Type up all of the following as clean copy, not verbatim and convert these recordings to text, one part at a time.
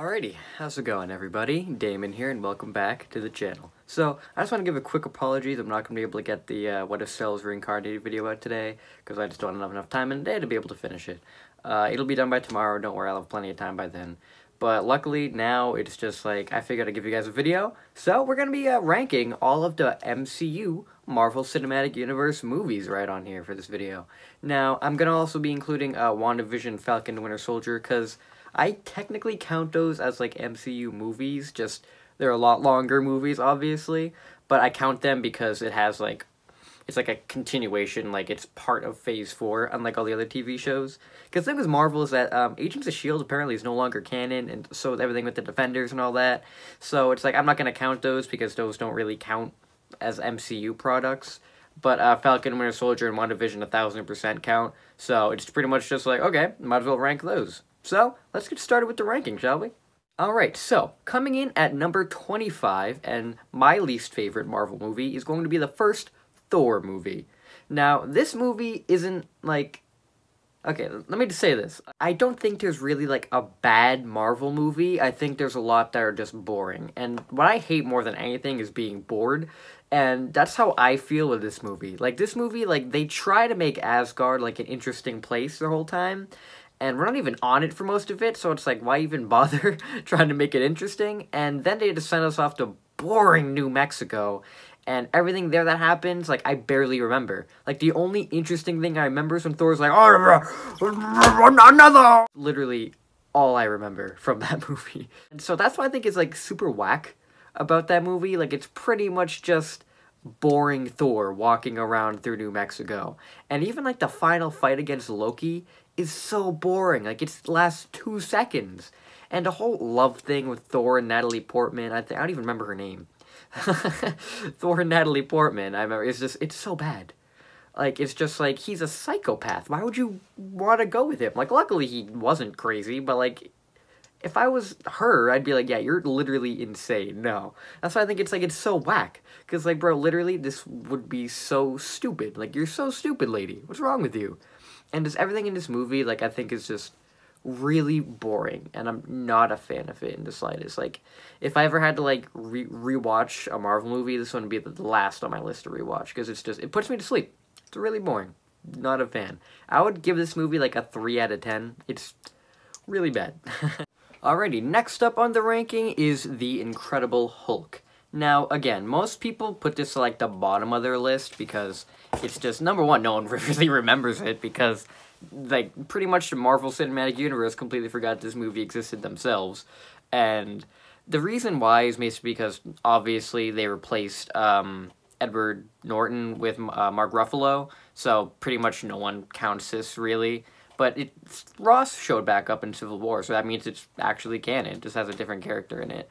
Alrighty, how's it going everybody? Damon here and welcome back to the channel. So, I just want to give a quick apology that I'm not going to be able to get the What If Cells Reincarnated video out today, because I just don't have enough time in the day to be able to finish it. It'll be done by tomorrow, don't worry, I'll have plenty of time by then. But luckily, now it's just like, I figured I'd give you guys a video, so we're going to be ranking all of the MCU Marvel Cinematic Universe movies right on here for this video. Now, I'm going to also be including WandaVision, Falcon and Winter Soldier, because I technically count those as, like, MCU movies, just, they're a lot longer movies, obviously, but I count them because it has, like, it's like a continuation, like, it's part of Phase 4, unlike all the other TV shows. Because the thing with Marvel is that Agents of S.H.I.E.L.D. apparently is no longer canon, and so is everything with the Defenders and all that. So it's like, I'm not going to count those, because those don't really count as MCU products. But Falcon, Winter Soldier, and WandaVision 1000% count, so it's pretty much just like, okay, might as well rank those. So, let's get started with the ranking, shall we? Alright, so, coming in at number 25, and my least favorite Marvel movie, is going to be the first Thor movie. Now, this movie isn't, like... Okay, let me just say this. I don't think there's really, like, a bad Marvel movie. I think there's a lot that are just boring. And what I hate more than anything is being bored. And that's how I feel with this movie. Like, this movie, like, they try to make Asgard, like, an interesting place the whole time. And we're not even on it for most of it, so it's like, why even bother trying to make it interesting? And then they just send us off to boring New Mexico. And everything there that happens, like, I barely remember. Like, the only interesting thing I remember is when Thor's like, oh, another! Literally all I remember from that movie. And so that's why I think it's, like, super whack about that movie. Like, it's pretty much just boring Thor walking around through New Mexico. And even, like, the final fight against Loki is so boring. Like, it lasts 2 seconds. And the whole love thing with Thor and Natalie Portman, I don't even remember her name. Thor and Natalie Portman, I remember, it's so bad. Like, it's just like, he's a psychopath. Why would you want to go with him? Like, luckily he wasn't crazy, but like, if I was her, I'd be like, yeah, you're literally insane. No. That's why I think it's like, it's so whack. Because like, bro, literally, this would be so stupid. Like, you're so stupid, lady. What's wrong with you? And just everything in this movie, like, I think is just really boring, and I'm not a fan of it in the slightest. Like, if I ever had to, like, rewatch a Marvel movie, this one would be the last on my list to rewatch, because it's just, it puts me to sleep. It's really boring. Not a fan. I would give this movie, like, a 3 out of 10. It's really bad. Alrighty, next up on the ranking is The Incredible Hulk. Now, again, most people put this to, like, the bottom of their list, because it's just, number one, no one really remembers it, because like, pretty much the Marvel Cinematic Universe completely forgot this movie existed themselves. And the reason why is basically because, obviously, they replaced Edward Norton with Mark Ruffalo, so pretty much no one counts this, really. But Ross showed back up in Civil War, so that means it's actually canon. It just has a different character in it.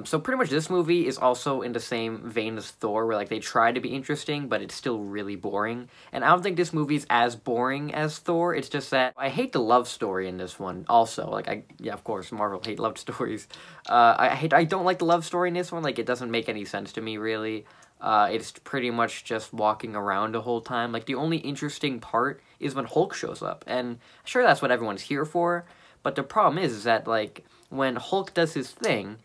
So pretty much this movie is also in the same vein as Thor, where, like, they try to be interesting, but it's still really boring. And I don't think this movie's as boring as Thor, it's just that I hate the love story in this one, also. Like, yeah, of course, Marvel hate love stories. I don't like the love story in this one, like, it doesn't make any sense to me, really. It's pretty much just walking around the whole time. Like, the only interesting part is when Hulk shows up, and sure, that's what everyone's here for, but the problem is that, like, when Hulk does his thing,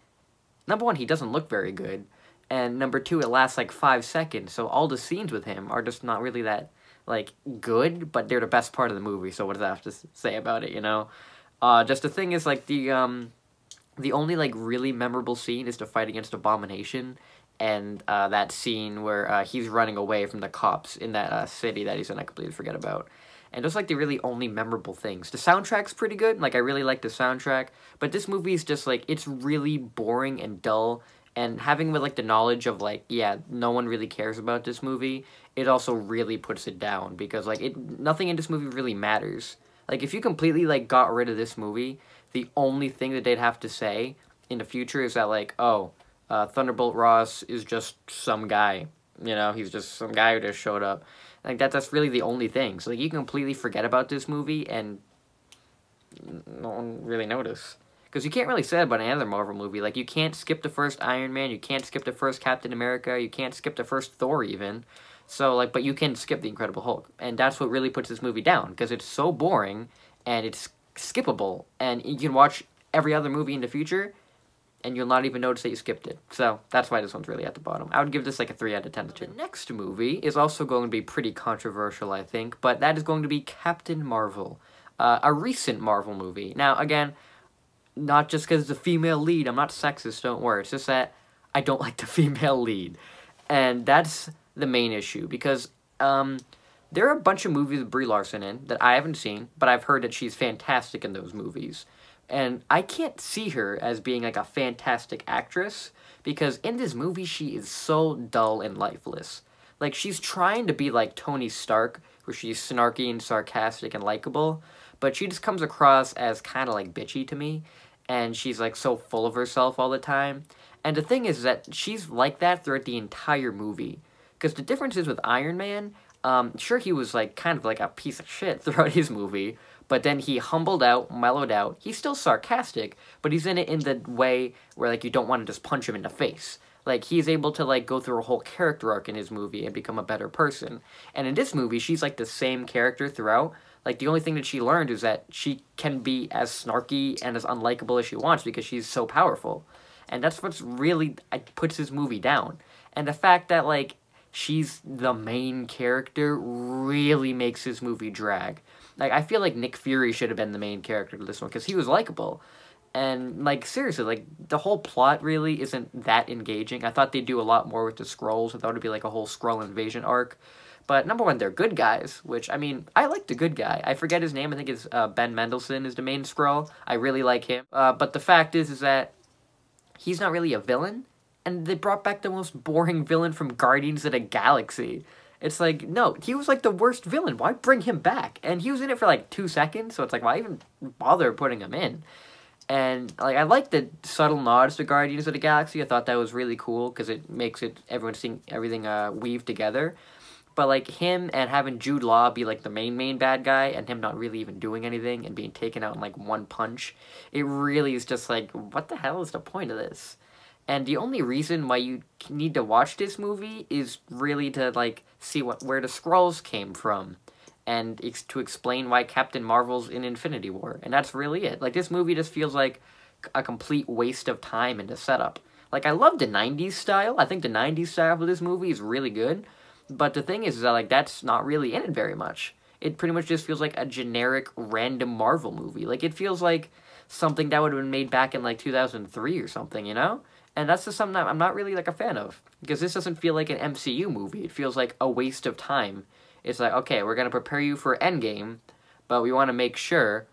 number one, he doesn't look very good, and number two, it lasts like 5 seconds, so all the scenes with him are just not really that, like, good, but they're the best part of the movie, so what does that have to say about it, you know? Just the thing is, like, the only, like, really memorable scene is the fight against Abomination, and that scene where he's running away from the cops in that city that he's in, I completely forget about. And those, like, the really only memorable things. The soundtrack's pretty good. Like, I really like the soundtrack. But this movie is just, like, it's really boring and dull. And having, like, the knowledge of, like, yeah, no one really cares about this movie, it also really puts it down. Because, like, nothing in this movie really matters. Like, if you completely, like, got rid of this movie, the only thing that they'd have to say in the future is that, like, oh, Thunderbolt Ross is just some guy. You know, he's just some guy who just showed up. Like, that's really the only thing. So, like, you completely forget about this movie, and no one really notice. Because you can't really say that about any other Marvel movie. Like, you can't skip the first Iron Man, you can't skip the first Captain America, you can't skip the first Thor, even. So, like, but you can skip The Incredible Hulk. And that's what really puts this movie down, because it's so boring, and it's skippable, and you can watch every other movie in the future, and you'll not even notice that you skipped it. So that's why this one's really at the bottom. I would give this like a 3 out of 10 too. The next movie is also going to be pretty controversial, I think, but that is going to be Captain Marvel, a recent Marvel movie. Now, again, not just because it's a female lead. I'm not sexist, don't worry. It's just that I don't like the female lead. And that's the main issue, because there are a bunch of movies with Brie Larson in that I haven't seen, but I've heard that she's fantastic in those movies. And I can't see her as being like a fantastic actress, because in this movie she is so dull and lifeless. Like, she's trying to be like Tony Stark, where she's snarky and sarcastic and likable, but she just comes across as kind of like bitchy to me, and she's like so full of herself all the time. And the thing is that she's like that throughout the entire movie, because the difference is with Iron Man, sure, he was like kind of like a piece of shit throughout his movie, but then he humbled out, mellowed out. He's still sarcastic, but he's in it in the way where, like, you don't want to just punch him in the face. Like, he's able to, like, go through a whole character arc in his movie and become a better person. And in this movie, she's, like, the same character throughout. Like, the only thing that she learned is that she can be as snarky and as unlikable as she wants because she's so powerful. And that's what's really puts this movie down. And the fact that, like, she's the main character really makes this movie drag. Like, I feel like Nick Fury should have been the main character to this one, because he was likable. And, like, seriously, like, the whole plot really isn't that engaging. I thought they'd do a lot more with the Skrulls. I thought it'd be, like, a whole Skrull invasion arc. But, number one, they're good guys, which, I mean, I like the good guy. I forget his name. I think it's Ben Mendelsohn is the main Skrull. I really like him. But the fact is that he's not really a villain. And they brought back the most boring villain from Guardians of the Galaxy. It's like, no, he was like the worst villain. Why bring him back? And he was in it for like 2 seconds, so it's like, why even bother putting him in? And like, I like the subtle nods to Guardians of the Galaxy. I thought that was really cool, because it makes it everyone seeing everything weave together. But like, him and having Jude Law be like the main bad guy, and him not really even doing anything and being taken out in like one punch, it really is just like, what the hell is the point of this? And the only reason why you need to watch this movie is really to, like, see where the Skrulls came from. And to explain why Captain Marvel's in Infinity War. And that's really it. Like, this movie just feels like a complete waste of time in the setup. Like, I love the 90s style. I think the 90s style of this movie is really good. But the thing is that, like, that's not really in it very much. It pretty much just feels like a generic, random Marvel movie. Like, it feels like something that would have been made back in, like, 2003 or something, you know? And that's just something that I'm not really, like, a fan of. Because this doesn't feel like an MCU movie. It feels like a waste of time. It's like, okay, we're going to prepare you for Endgame, but we want to make sure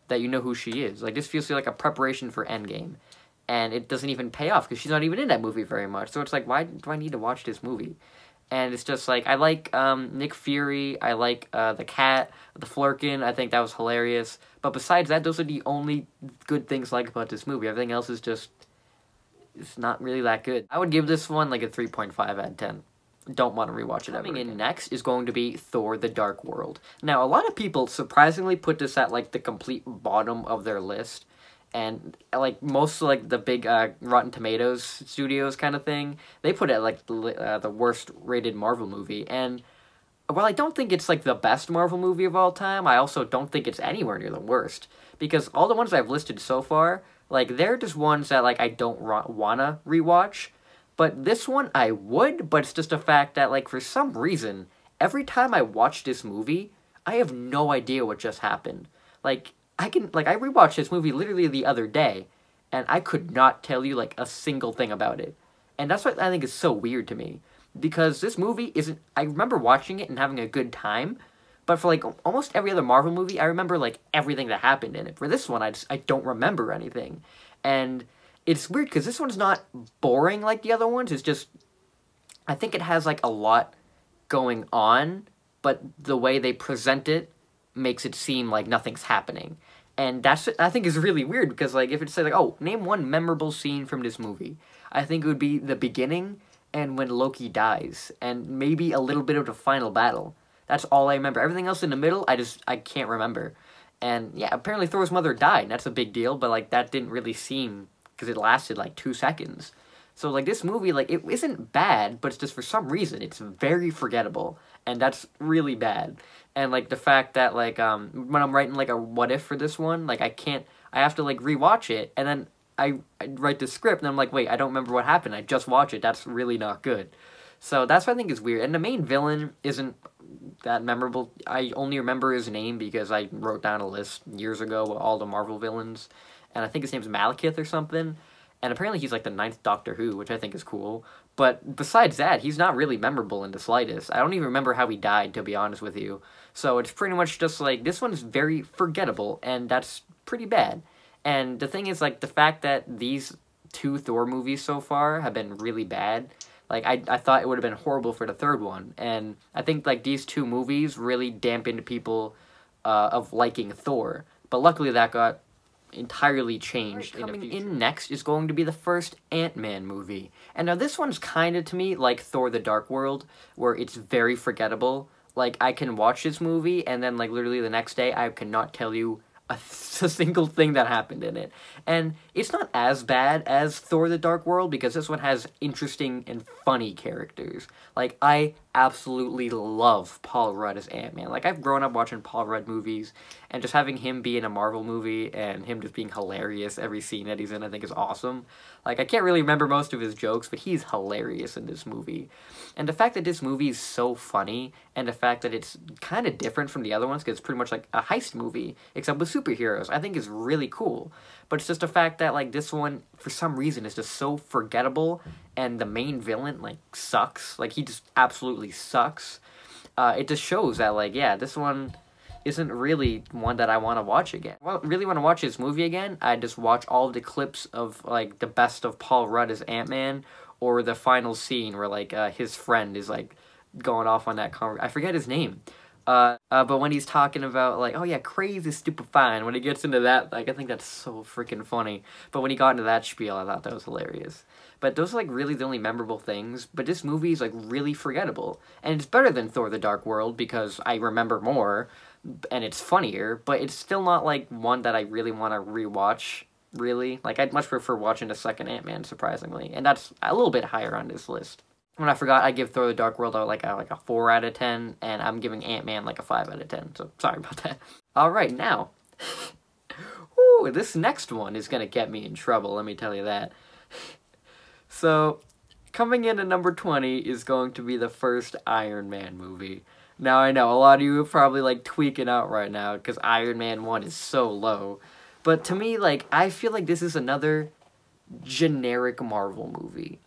that you know who she is. Like, this feels like a preparation for Endgame. And it doesn't even pay off, because she's not even in that movie very much. So it's like, why do I need to watch this movie? And it's just like, I like Nick Fury, I like the cat, the Flurkin, I think that was hilarious. But besides that, those are the only good things I like about this movie. Everything else is just... it's not really that good. I would give this one like a 3.5 out of 10. Don't want to rewatch it ever. Coming in next is going to be Thor: The Dark World. Now, a lot of people surprisingly put this at like the complete bottom of their list. And like most of like the big Rotten Tomatoes studios kind of thing, they put it at like the worst rated Marvel movie. And while I don't think it's like the best Marvel movie of all time, I also don't think it's anywhere near the worst. Because all the ones I've listed so far, like, they're just ones that, like, I don't wanna rewatch. But this one, I would, but it's just a fact that, like, for some reason, every time I watch this movie, I have no idea what just happened. Like, I rewatched this movie literally the other day, and I could not tell you, like, a single thing about it. And that's what I think is so weird to me. Because this movie isn't... I remember watching it and having a good time, but for, like, almost every other Marvel movie, I remember, like, everything that happened in it. For this one, I don't remember anything. And it's weird, because this one's not boring like the other ones. It's just... I think it has, like, a lot going on, but the way they present it makes it seem like nothing's happening. And that's what I think is really weird, because, like, if it said, like, oh, name one memorable scene from this movie, I think it would be the beginning and when Loki dies, and maybe a little bit of the final battle. That's all I remember. Everything else in the middle, I can't remember. And, yeah, apparently Thor's mother died, and that's a big deal, but, like, that didn't really seem, because it lasted, like, 2 seconds. So, like, this movie, like, it isn't bad, but it's just for some reason, it's very forgettable, and that's really bad. And, like, the fact that, like, when I'm writing, like, a what-if for this one, like, I I have to, like, rewatch it, and then I write the script, and I'm like, wait, I don't remember what happened. I just watched it. That's really not good. So that's what I think is weird. And the main villain isn't that memorable. I only remember his name because I wrote down a list years ago of all the Marvel villains, and I think his name's Malekith or something. And apparently he's like the 9th Doctor Who, which I think is cool. But besides that, he's not really memorable in the slightest. I don't even remember how he died, to be honest with you. So it's pretty much just like, this one is very forgettable, and that's pretty bad. And the thing is, like, the fact that these 2 Thor movies so far have been really bad, like, I thought it would have been horrible for the 3rd one. And I think, like, these 2 movies really dampened people of liking Thor. But luckily that got entirely changed. Right, coming in next is going to be the first Ant-Man movie. And now this one's kind of, to me, like Thor the Dark World, where it's very forgettable. Like, I can watch this movie, and then, like, literally the next day, I cannot tell you a single thing that happened in it. And it's not as bad as Thor the Dark World, because this one has interesting and funny characters. Like, I absolutely love Paul Rudd as Ant-Man. Like, I've grown up watching Paul Rudd movies, and just having him be in a Marvel movie, and him just being hilarious every scene that he's in, I think is awesome. Like, I can't really remember most of his jokes, but he's hilarious in this movie. And the fact that this movie is so funny, and the fact that it's kind of different from the other ones, because it's pretty much like a heist movie, except with superheroes, I think is really cool. But it's just the fact that, like, this one, for some reason, is just so forgettable, and the main villain, like, sucks. Like, he just absolutely sucks. It just shows that, like, yeah, this one isn't really one that I want to watch again. If I really want to watch this movie again, I'd just watch all of the clips of, like, the best of Paul Rudd as Ant-Man, or the final scene where, like, his friend is, like, going off on that I forget his name. But when he's talking about, like, oh yeah, crazy, stupefying, when he gets into that, like, I think that's so freaking funny. But when he got into that spiel, I thought that was hilarious. But those are, like, really the only memorable things. But this movie is, like, really forgettable. And it's better than Thor the Dark World, because I remember more, and it's funnier, but it's still not, like, one that I really want to rewatch, really. Like, I'd much prefer watching the second Ant-Man, surprisingly. And that's a little bit higher on this list. When I forgot, I give Thor the Dark World like a 4 out of 10, and I'm giving Ant-Man like a 5 out of 10, so sorry about that. Alright, now, ooh, this next one is gonna get me in trouble, let me tell you that. So, coming in at number 20 is going to be the first Iron Man movie. Now, I know, a lot of you are probably, like, tweaking out right now, because Iron Man 1 is so low. But to me, like, I feel like this is another generic Marvel movie.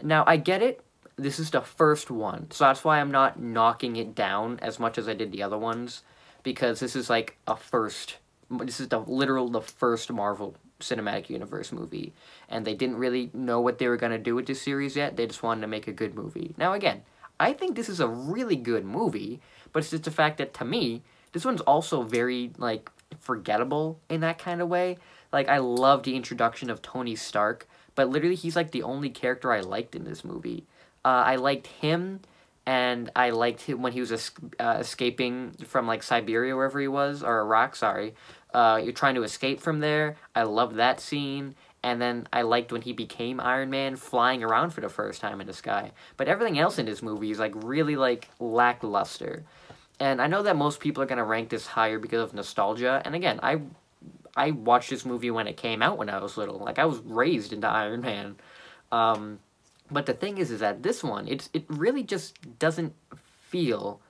Now, I get it. This is the first one, so that's why I'm not knocking it down as much as I did the other ones, because this is like a first, this is the first Marvel Cinematic Universe movie, and they didn't really know what they were going to do with this series yet. They just wanted to make a good movie. Now again, I think this is a really good movie, but it's just the fact that, to me, this one's also very, like, forgettable in that kind of way. Like, I love the introduction of Tony Stark, but literally he's like the only character I liked in this movie. I liked him, and I liked him when he was escaping from, like, Siberia, wherever he was, or Iraq, sorry. You're trying to escape from there. I loved that scene, and then I liked when he became Iron Man, flying around for the first time in the sky. But everything else in this movie is, like, really, like, lackluster. And I know that most people are going to rank this higher because of nostalgia, and again, I watched this movie when it came out when I was little. Like, I was raised into Iron Man. But the thing is that this one, it really just doesn't feel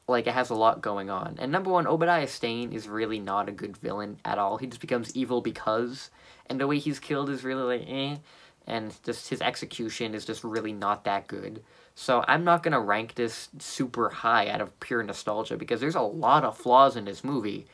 like it has a lot going on. And number one, Obadiah Stane is really not a good villain at all. He just becomes evil because, and the way he's killed is really like, eh. And just his execution is just really not that good. So I'm not going to rank this super high out of pure nostalgia, because there's a lot of flaws in this movie.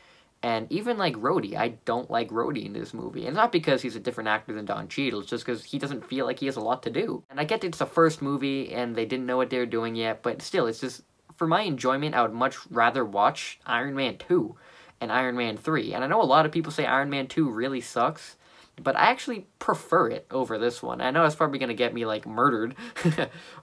And even, like, Rhodey, I don't like Rhodey in this movie. And it's not because he's a different actor than Don Cheadle, it's just because he doesn't feel like he has a lot to do. And I get that it's the first movie, and they didn't know what they were doing yet, but still, it's just, for my enjoyment, I would much rather watch Iron Man 2 and Iron Man 3. And I know a lot of people say Iron Man 2 really sucks, but I actually prefer it over this one. I know it's probably going to get me, like, murdered,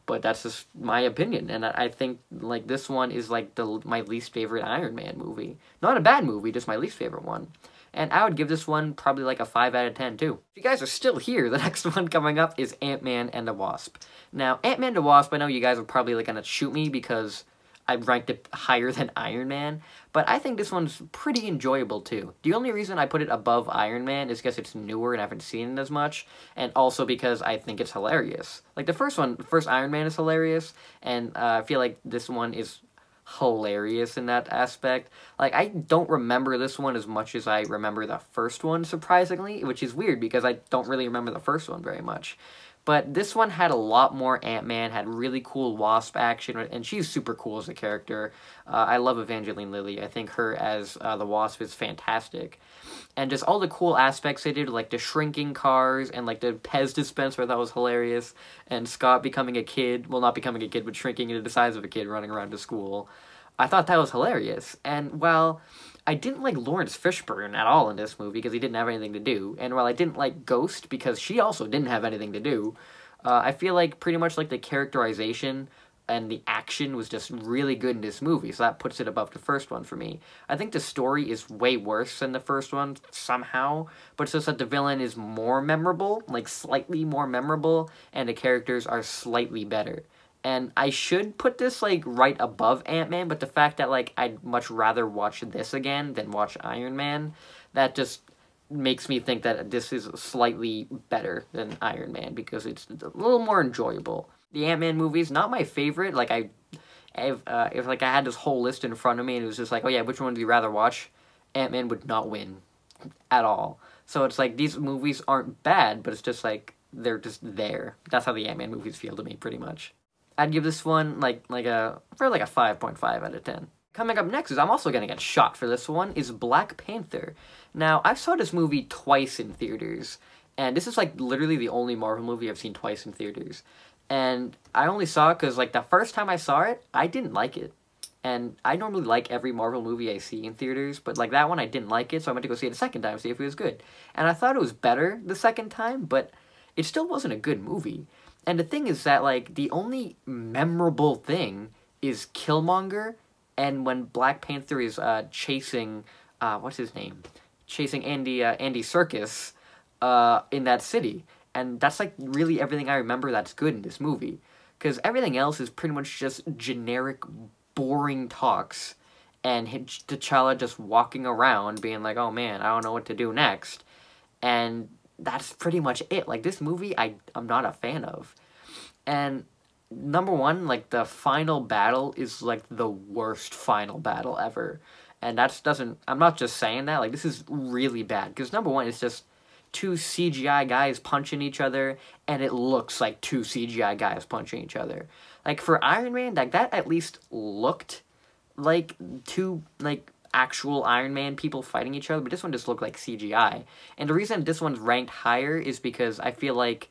but that's just my opinion. And I think, like, this one is, like, my least favorite Iron Man movie. Not a bad movie, just my least favorite one. And I would give this one probably, like, a 5 out of 10, too. If you guys are still here, the next one coming up is Ant-Man and the Wasp. Now, Ant-Man the Wasp, I know you guys are probably, like, going to shoot me because I ranked it higher than Iron Man, but I think this one's pretty enjoyable too. The only reason I put it above Iron Man is because it's newer and I haven't seen it as much, and also because I think it's hilarious. Like, the first Iron Man is hilarious, and I feel like this one is hilarious in that aspect. Like, I don't remember this one as much as I remember the first one, surprisingly, which is weird because I don't really remember the first one very much. But this one had a lot more Ant-Man, had really cool Wasp action, and she's super cool as a character. I love Evangeline Lilly. I think her as the Wasp is fantastic. And just all the cool aspects they did, like the shrinking cars, and like the Pez dispenser, that was hilarious. And Scott becoming a kid, well, not becoming a kid, but shrinking into the size of a kid running around to school. I thought that was hilarious. And while I didn't like Lawrence Fishburne at all in this movie because he didn't have anything to do, and while I didn't like Ghost because she also didn't have anything to do, I feel like pretty much like the characterization and the action was just really good in this movie, so that puts it above the first one for me. I think the story is way worse than the first one somehow, but it's just that the villain is more memorable, like slightly more memorable, and the characters are slightly better. And I should put this, like, right above Ant-Man, but the fact that, like, I'd much rather watch this again than watch Iron Man, that just makes me think that this is slightly better than Iron Man, because it's a little more enjoyable. The Ant-Man movies, not my favorite. Like, if like, I had this whole list in front of me, and it was just like, oh yeah, which one would you rather watch? Ant-Man would not win at all. So it's like, these movies aren't bad, but it's just like, they're just there. That's how the Ant-Man movies feel to me, pretty much. I'd give this one like a 5.5 out of 10. Coming up next is, I'm also gonna get shot for this one, is Black Panther. Now, I saw this movie twice in theaters, and this is like literally the only Marvel movie I've seen twice in theaters. And I only saw it because like the first time I saw it, I didn't like it. And I normally like every Marvel movie I see in theaters, but like that one I didn't like it, so I went to go see it a second time, see if it was good. And I thought it was better the second time, but it still wasn't a good movie. And the thing is that, like, the only memorable thing is Killmonger, and when Black Panther is chasing, what's his name? Chasing Andy Serkis in that city. And that's, like, really everything I remember that's good in this movie. Because everything else is pretty much just generic, boring talks. And T'Challa just walking around being like, oh man, I don't know what to do next. And that's pretty much it. Like, this movie, I'm not a fan of. And number one, like, the final battle is, like, the worst final battle ever. And I'm not just saying that, like, this is really bad. Because number one, it's just two CGI guys punching each other, and it looks like two CGI guys punching each other. Like, for Iron Man, like, that at least looked like two, like, actual Iron Man people fighting each other, but this one just looked like CGI. And the reason this one's ranked higher is because I feel like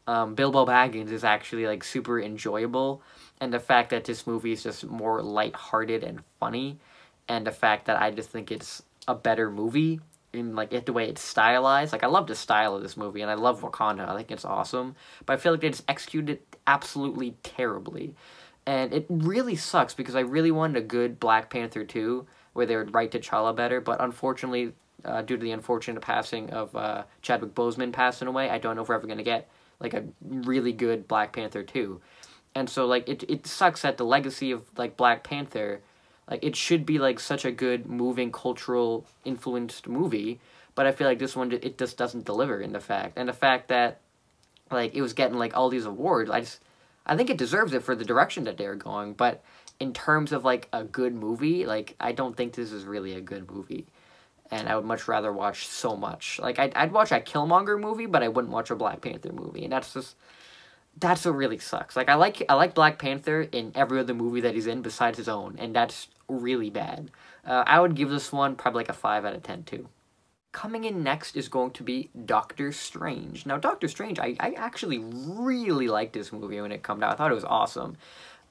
Bilbo Baggins is actually like super enjoyable, and the fact that this movie is just more lighthearted and funny, and the fact that I just think it's a better movie in like the way it's stylized. Like, I love the style of this movie, and I love Wakanda. I think it's awesome, but I feel like they just executed it absolutely terribly. And it really sucks because I really wanted a good Black Panther 2, where they would write T'Challa better, but unfortunately, due to the unfortunate passing of Chadwick Boseman passing away, I don't know if we're ever going to get, like, a really good Black Panther 2. And so, like, it sucks that the legacy of, like, Black Panther, like, it should be, like, such a good, moving, cultural, influenced movie, but I feel like this one, it just doesn't deliver in the fact. And the fact that, like, it was getting, like, all these awards, I think it deserves it for the direction that they're going, but in terms of, like, a good movie, like, I don't think this is really a good movie. And I would much rather watch so much. Like, I'd watch a Killmonger movie, but I wouldn't watch a Black Panther movie. And that's what really sucks. Like, I like Black Panther in every other movie that he's in besides his own. And that's really bad. I would give this one probably like a 5 out of 10, too. Coming in next is going to be Doctor Strange. Now, Doctor Strange, I actually really liked this movie when it came out. I thought it was awesome.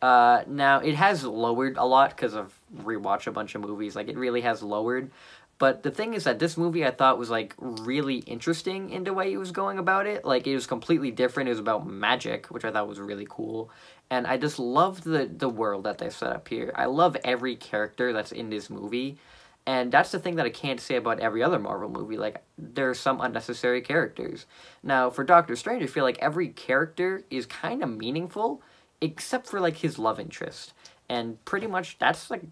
Now, it has lowered a lot because I've rewatched a bunch of movies. Like, it really has lowered. But the thing is that this movie I thought was, like, really interesting in the way he was going about it. Like, it was completely different. It was about magic, which I thought was really cool. And I just loved the world that they set up here. I love every character that's in this movie. And that's the thing that I can't say about every other Marvel movie. Like, there are some unnecessary characters. Now, for Doctor Strange, I feel like every character is kind of meaningful, except for, like, his love interest. and pretty much that's like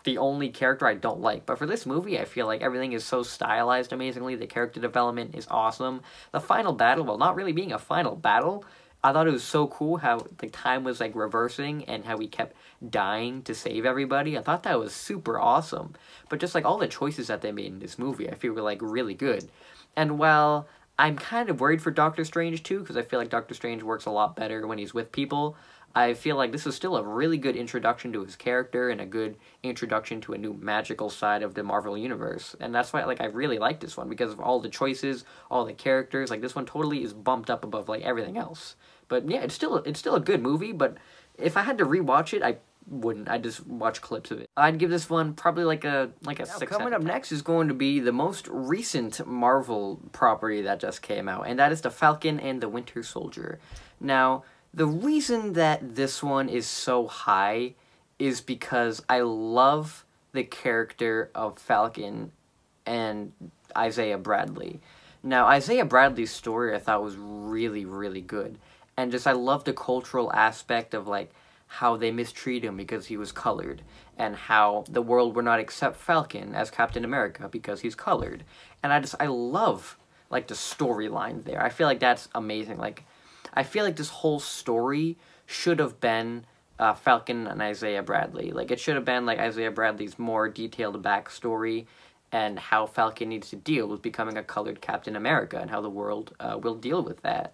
the only character I don't like. But for this movie, I feel like everything is so stylized amazingly. The character development is awesome. The final battle, while not really being a final battle, I thought it was so cool how the time was like reversing and how we kept dying to save everybody. I thought that was super awesome. But just like all the choices that they made in this movie, I feel were like really good. And while I'm kind of worried for Doctor Strange too, because I feel like Doctor Strange works a lot better when he's with people, I feel like this is still a really good introduction to his character and a good introduction to a new magical side of the Marvel Universe. And that's why, like, I really like this one, because of all the choices, all the characters. Like, this one totally is bumped up above, like, everything else. But, yeah, it's still a good movie, but if I had to rewatch it, I wouldn't. I'd just watch clips of it. I'd give this one probably like a 6. Coming up next is going to be the most recent Marvel property that just came out, and that is the Falcon and the Winter Soldier. Now, the reason that this one is so high is because I love the character of Falcon and Isaiah Bradley. Now, Isaiah Bradley's story I thought was really, really good. And just I love the cultural aspect of, like, how they mistreat him because he was colored, and how the world would not accept Falcon as Captain America because he's colored. And I love, like, the storyline there. I feel like that's amazing. Like, I feel like this whole story should have been Falcon and Isaiah Bradley. Like, it should have been, like, Isaiah Bradley's more detailed backstory and how Falcon needs to deal with becoming a colored Captain America and how the world will deal with that.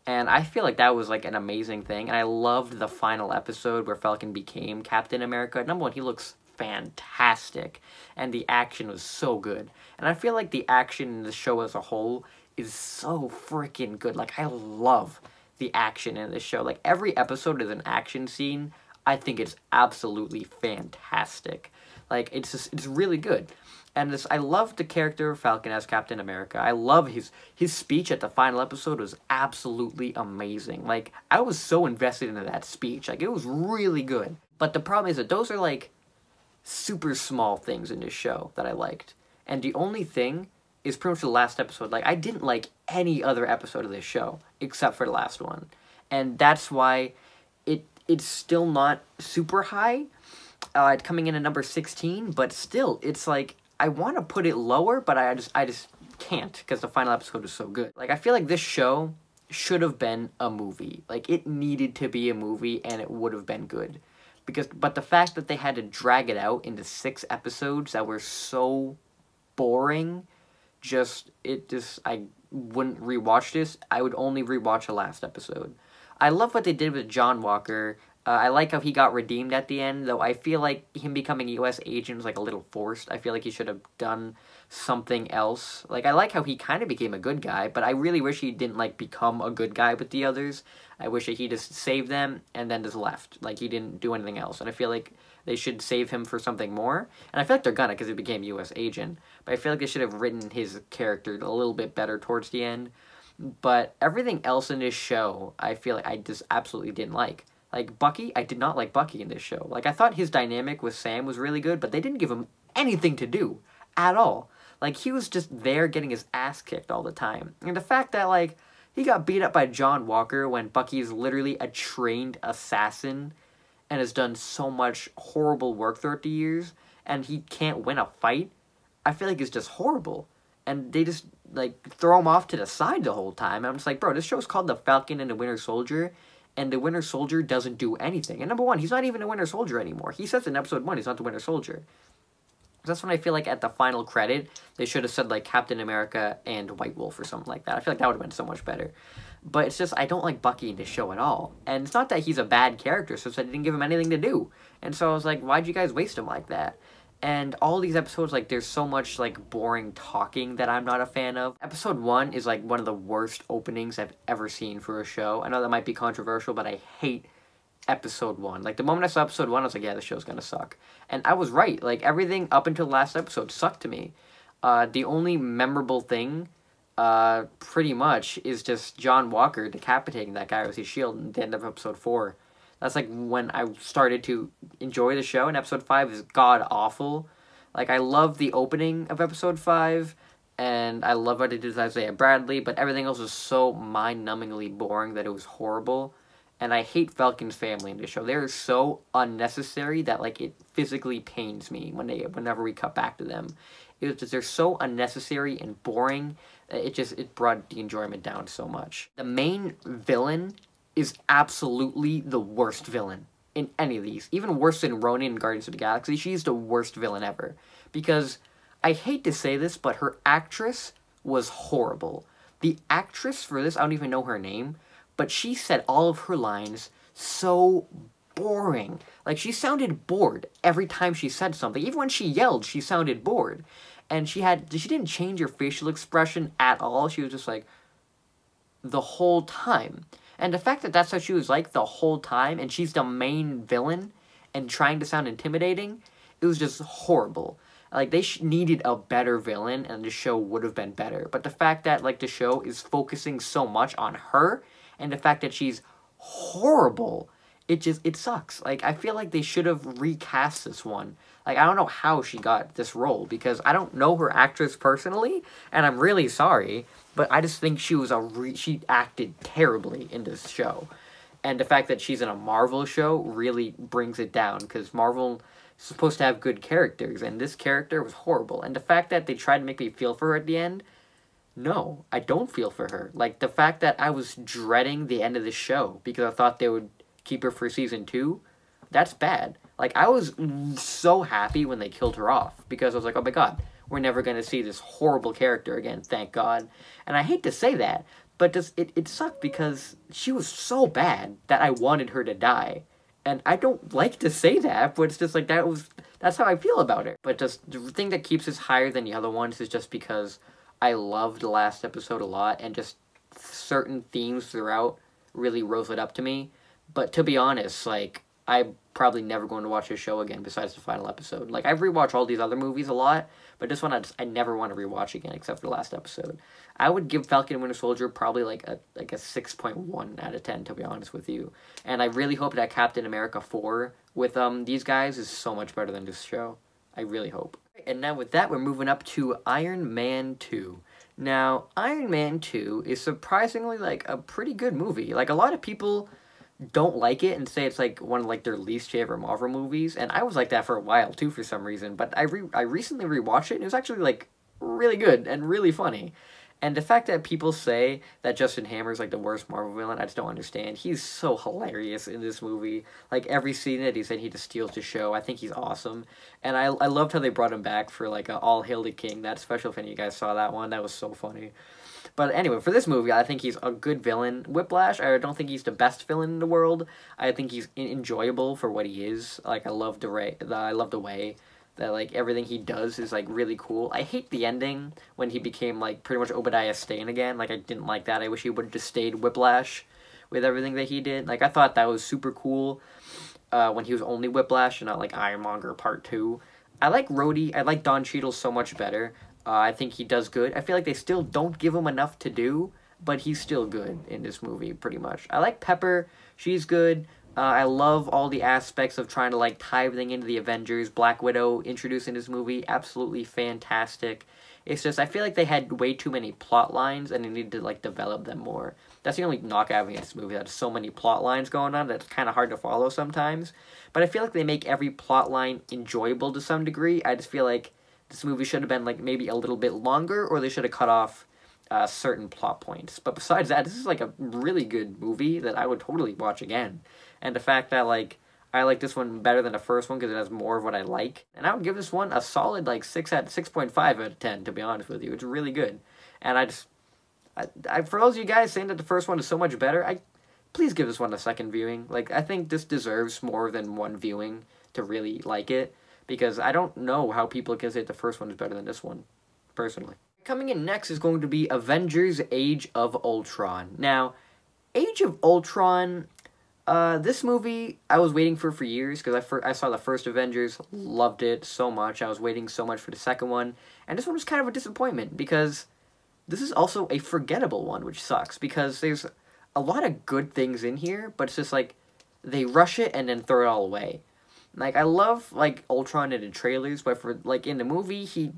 And I feel like that was, like, an amazing thing. And I loved the final episode where Falcon became Captain America. Number one, he looks fantastic. And the action was so good. And I feel like the action in the show as a whole is so freaking good. Like, I love the action in this show. Like, every episode is an action scene. I think it's absolutely fantastic. Like, it's really good. And I love the character of Falcon as Captain America. I love his speech at the final episode was absolutely amazing. Like, I was so invested into that speech. Like, it was really good. But the problem is that those are, like, super small things in this show that I liked. And the only thing is pretty much the last episode. Like, I didn't like any other episode of this show except for the last one. And that's why it's still not super high. It's coming in at number 16, but still, it's like, I want to put it lower, but I just can't, because the final episode is so good. Like, I feel like this show should have been a movie. Like, it needed to be a movie, and it would have been good. But the fact that they had to drag it out into 6 episodes that were so boring, I wouldn't rewatch this. I would only rewatch the last episode. I love what they did with John Walker. I like how he got redeemed at the end, though I feel like him becoming a U.S. agent was, like, a little forced. I feel like he should have done something else. Like, I like how he kind of became a good guy, but I really wish he didn't, like, become a good guy with the others. I wish that he just saved them and then just left. Like, he didn't do anything else. And I feel like they should save him for something more. And I feel like they're gonna, because he became U.S. agent. But I feel like they should have written his character a little bit better towards the end. But everything else in this show, I feel like I just absolutely didn't like. Like, Bucky, I did not like Bucky in this show. Like, I thought his dynamic with Sam was really good, but they didn't give him anything to do at all. Like, he was just there getting his ass kicked all the time. And the fact that, like, he got beat up by John Walker when Bucky is literally a trained assassin and has done so much horrible work throughout the years, and he can't win a fight, I feel like it's just horrible. And they just, like, throw him off to the side the whole time. And I'm just like, bro, this show's called The Falcon and the Winter Soldier, and the Winter Soldier doesn't do anything. And number one, he's not even a Winter Soldier anymore. He says in episode 1 he's not the Winter Soldier. That's when I feel like at the final credit, they should have said, like, Captain America and White Wolf or something like that. I feel like that would have been so much better. But it's just, I don't like Bucky in this show at all. And it's not that he's a bad character, so it's that I didn't give him anything to do. And so I was like, why'd you guys waste him like that? And all these episodes, like, there's so much, like, boring talking that I'm not a fan of. Episode 1 is, like, one of the worst openings I've ever seen for a show. I know that might be controversial, but I hate episode 1. Like, the moment I saw episode 1, I was like, yeah, this show's gonna suck. And I was right. Like, everything up until the last episode sucked to me. The only memorable thing, pretty much, is just John Walker decapitating that guy with his shield at the end of episode 4. That's, like, when I started to enjoy the show, and episode 5 is god-awful. Like, I love the opening of episode 5, and I love what it did with Isaiah Bradley, but everything else was so mind-numbingly boring that it was horrible. and I hate Falcon's family in this show. They're so unnecessary that, like, it physically pains me whenever we cut back to them. It was just, they're so unnecessary and boring. It brought the enjoyment down so much. The main villain is absolutely the worst villain in any of these. Even worse than Ronan in Guardians of the Galaxy. She's the worst villain ever. Because, I hate to say this, but her actress was horrible. The actress for this, I don't even know her name, but she said all of her lines so boring. Like, she sounded bored every time she said something. Even when she yelled, she sounded bored. And she didn't change her facial expression at all. She was just like, the whole time. And the fact that that's how she was like the whole time, and she's the main villain, and trying to sound intimidating, it was just horrible. Like, they needed a better villain, and the show would have been better. But the fact that, like, the show is focusing so much on her, and the fact that she's horrible, it sucks. Like, I feel like they should have recast this one. Like, I don't know how she got this role, because I don't know her actress personally, and I'm really sorry, but I just think she was she acted terribly in this show. And the fact that she's in a Marvel show really brings it down, because Marvel is supposed to have good characters, and this character was horrible. And the fact that they tried to make me feel for her at the end, no, I don't feel for her. Like, the fact that I was dreading the end of the show because I thought they would keep her for season 2, that's bad. Like, I was so happy when they killed her off, because I was like, oh my god, we're never going to see this horrible character again, thank god. And I hate to say that, but it sucked because she was so bad that I wanted her to die. And I don't like to say that, but it's just like, that's how I feel about her. But just the thing that keeps us higher than the other ones is just because I loved the last episode a lot, and just certain themes throughout really rose it up to me. But to be honest, like, I'm probably never going to watch this show again besides the final episode. Like, I've rewatched all these other movies a lot, but this one I never want to rewatch again except for the last episode. I would give Falcon and Winter Soldier probably like a 6.1 out of 10, to be honest with you. And I really hope that Captain America 4 with these guys is so much better than this show. I really hope. And now with that, we're moving up to Iron Man 2. Now, Iron Man 2 is surprisingly, like, a pretty good movie. Like, a lot of people don't like it and say it's, like, one of, like, their least favorite Marvel movies. And I was like that for a while, too, for some reason. But I recently rewatched it, and it was actually, like, really good and really funny. And the fact that people say that Justin Hammer's, like, the worst Marvel villain, I just don't understand. He's so hilarious in this movie. Like, every scene that he's in, he just steals the show. I think he's awesome. And I loved how they brought him back for, like, a All Hail the King. That special, if any of you guys saw that one, that was so funny. But anyway, for this movie, I think he's a good villain. Whiplash, I don't think he's the best villain in the world. I think he's enjoyable for what he is. Like, I love the way that, like, everything he does is, like, really cool. I hate the ending when he became, like, pretty much Obadiah Stane again. Like, I didn't like that. I wish he would have just stayed Whiplash with everything that he did. Like, I thought that was super cool when he was only Whiplash and not, like, Ironmonger Part 2. I like Rhodey. I like Don Cheadle so much better. I think he does good. I feel like they still don't give him enough to do, but he's still good in this movie, pretty much. I like Pepper. She's good. I love all the aspects of trying to, like, tie everything into the Avengers. Black Widow introduced in this movie, absolutely fantastic. It's just, I feel like they had way too many plot lines, and they needed to, like, develop them more. That's the only knock I have against this movie. There's so many plot lines going on that it's kind of hard to follow sometimes. But I feel like they make every plot line enjoyable to some degree. I just feel like this movie should have been, like, maybe a little bit longer, or they should have cut off certain plot points. But besides that, this is, like, a really good movie that I would totally watch again. And the fact that, like, I like this one better than the first one because it has more of what I like. And I would give this one a solid, like, 6.5 out of 10, to be honest with you. It's really good. And for those of you guys saying that the first one is so much better, please give this one a second viewing. Like, I think this deserves more than one viewing to really like it. Because I don't know how people can say the first one is better than this one, personally. Coming in next is going to be Avengers Age of Ultron. Now, Age of Ultron, this movie I was waiting for years, because I saw the first Avengers, loved it so much. I was waiting so much for the second one, and this one was kind of a disappointment, because this is also a forgettable one, which sucks, because there's a lot of good things in here, but it's just like, they rush it and then throw it all away. Like, I love, like, Ultron in the trailers, but for, like, in the movie, he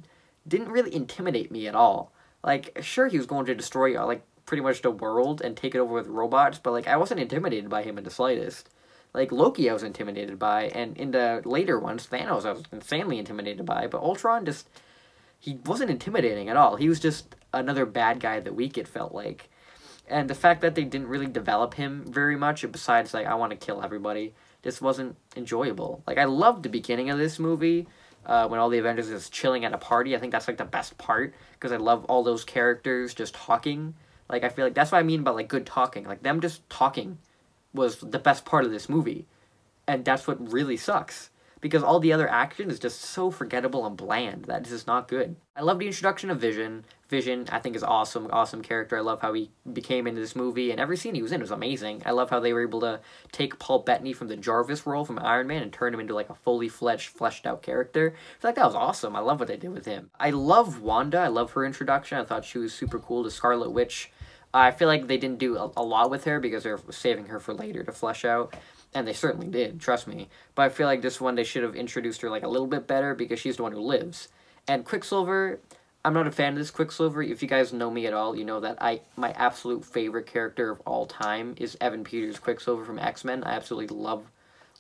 didn't really intimidate me at all. Like, sure, he was going to destroy, like, pretty much the world and take it over with robots, but, like, I wasn't intimidated by him in the slightest. Like, Loki I was intimidated by, and in the later ones, Thanos I was insanely intimidated by, but Ultron just, he wasn't intimidating at all. He was just another bad guy of the week, it felt like. And the fact that they didn't really develop him very much, besides, like, I want to kill everybody, just wasn't enjoyable. Like, I loved the beginning of this movie, when all the Avengers is chilling at a party. I think that's, like, the best part, because I love all those characters just talking. Like, I feel like that's what I mean by, like, good talking. Like, them just talking was the best part of this movie. And that's what really sucks. Because all the other action is just so forgettable and bland that it's just not good. I love the introduction of Vision. Vision, I think, is awesome. Awesome character. I love how he became into this movie. And every scene he was in was amazing. I love how they were able to take Paul Bettany from the Jarvis role from Iron Man and turn him into, like, a fully fledged, fleshed out character. I feel like that was awesome. I love what they did with him. I love Wanda. I love her introduction. I thought she was super cool. The Scarlet Witch. I feel like they didn't do a lot with her because they're saving her for later to flesh out. And they certainly did, trust me. But I feel like this one they should have introduced her, like, a little bit better because she's the one who lives. And Quicksilver, I'm not a fan of this Quicksilver. If you guys know me at all, you know that my absolute favorite character of all time is Evan Peters' Quicksilver from X-Men. I absolutely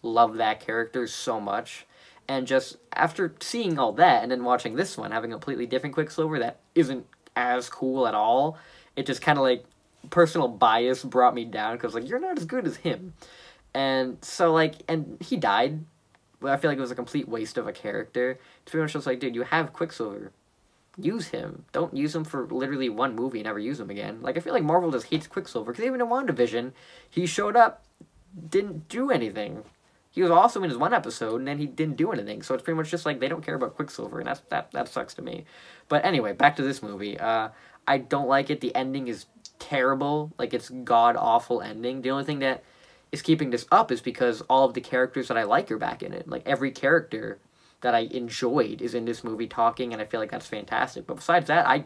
love that character so much. And just after seeing all that and then watching this one, having a completely different Quicksilver that isn't as cool at all, it just kind of, like, personal bias brought me down because, like, you're not as good as him. And so, like, and he died, but I feel like it was a complete waste of a character. It's pretty much just like, dude, you have Quicksilver. Use him. Don't use him for literally one movie and never use him again. Like, I feel like Marvel just hates Quicksilver, because even in WandaVision, he showed up, didn't do anything. He was awesome in his one episode, and then he didn't do anything. So it's pretty much just like, they don't care about Quicksilver, and that sucks to me. But anyway, back to this movie. I don't like it. The ending is terrible. Like, it's god-awful ending. The only thing that is keeping this up is because all of the characters that I like are back in it. Like, every character that I enjoyed is in this movie talking, and I feel like that's fantastic. But besides that, I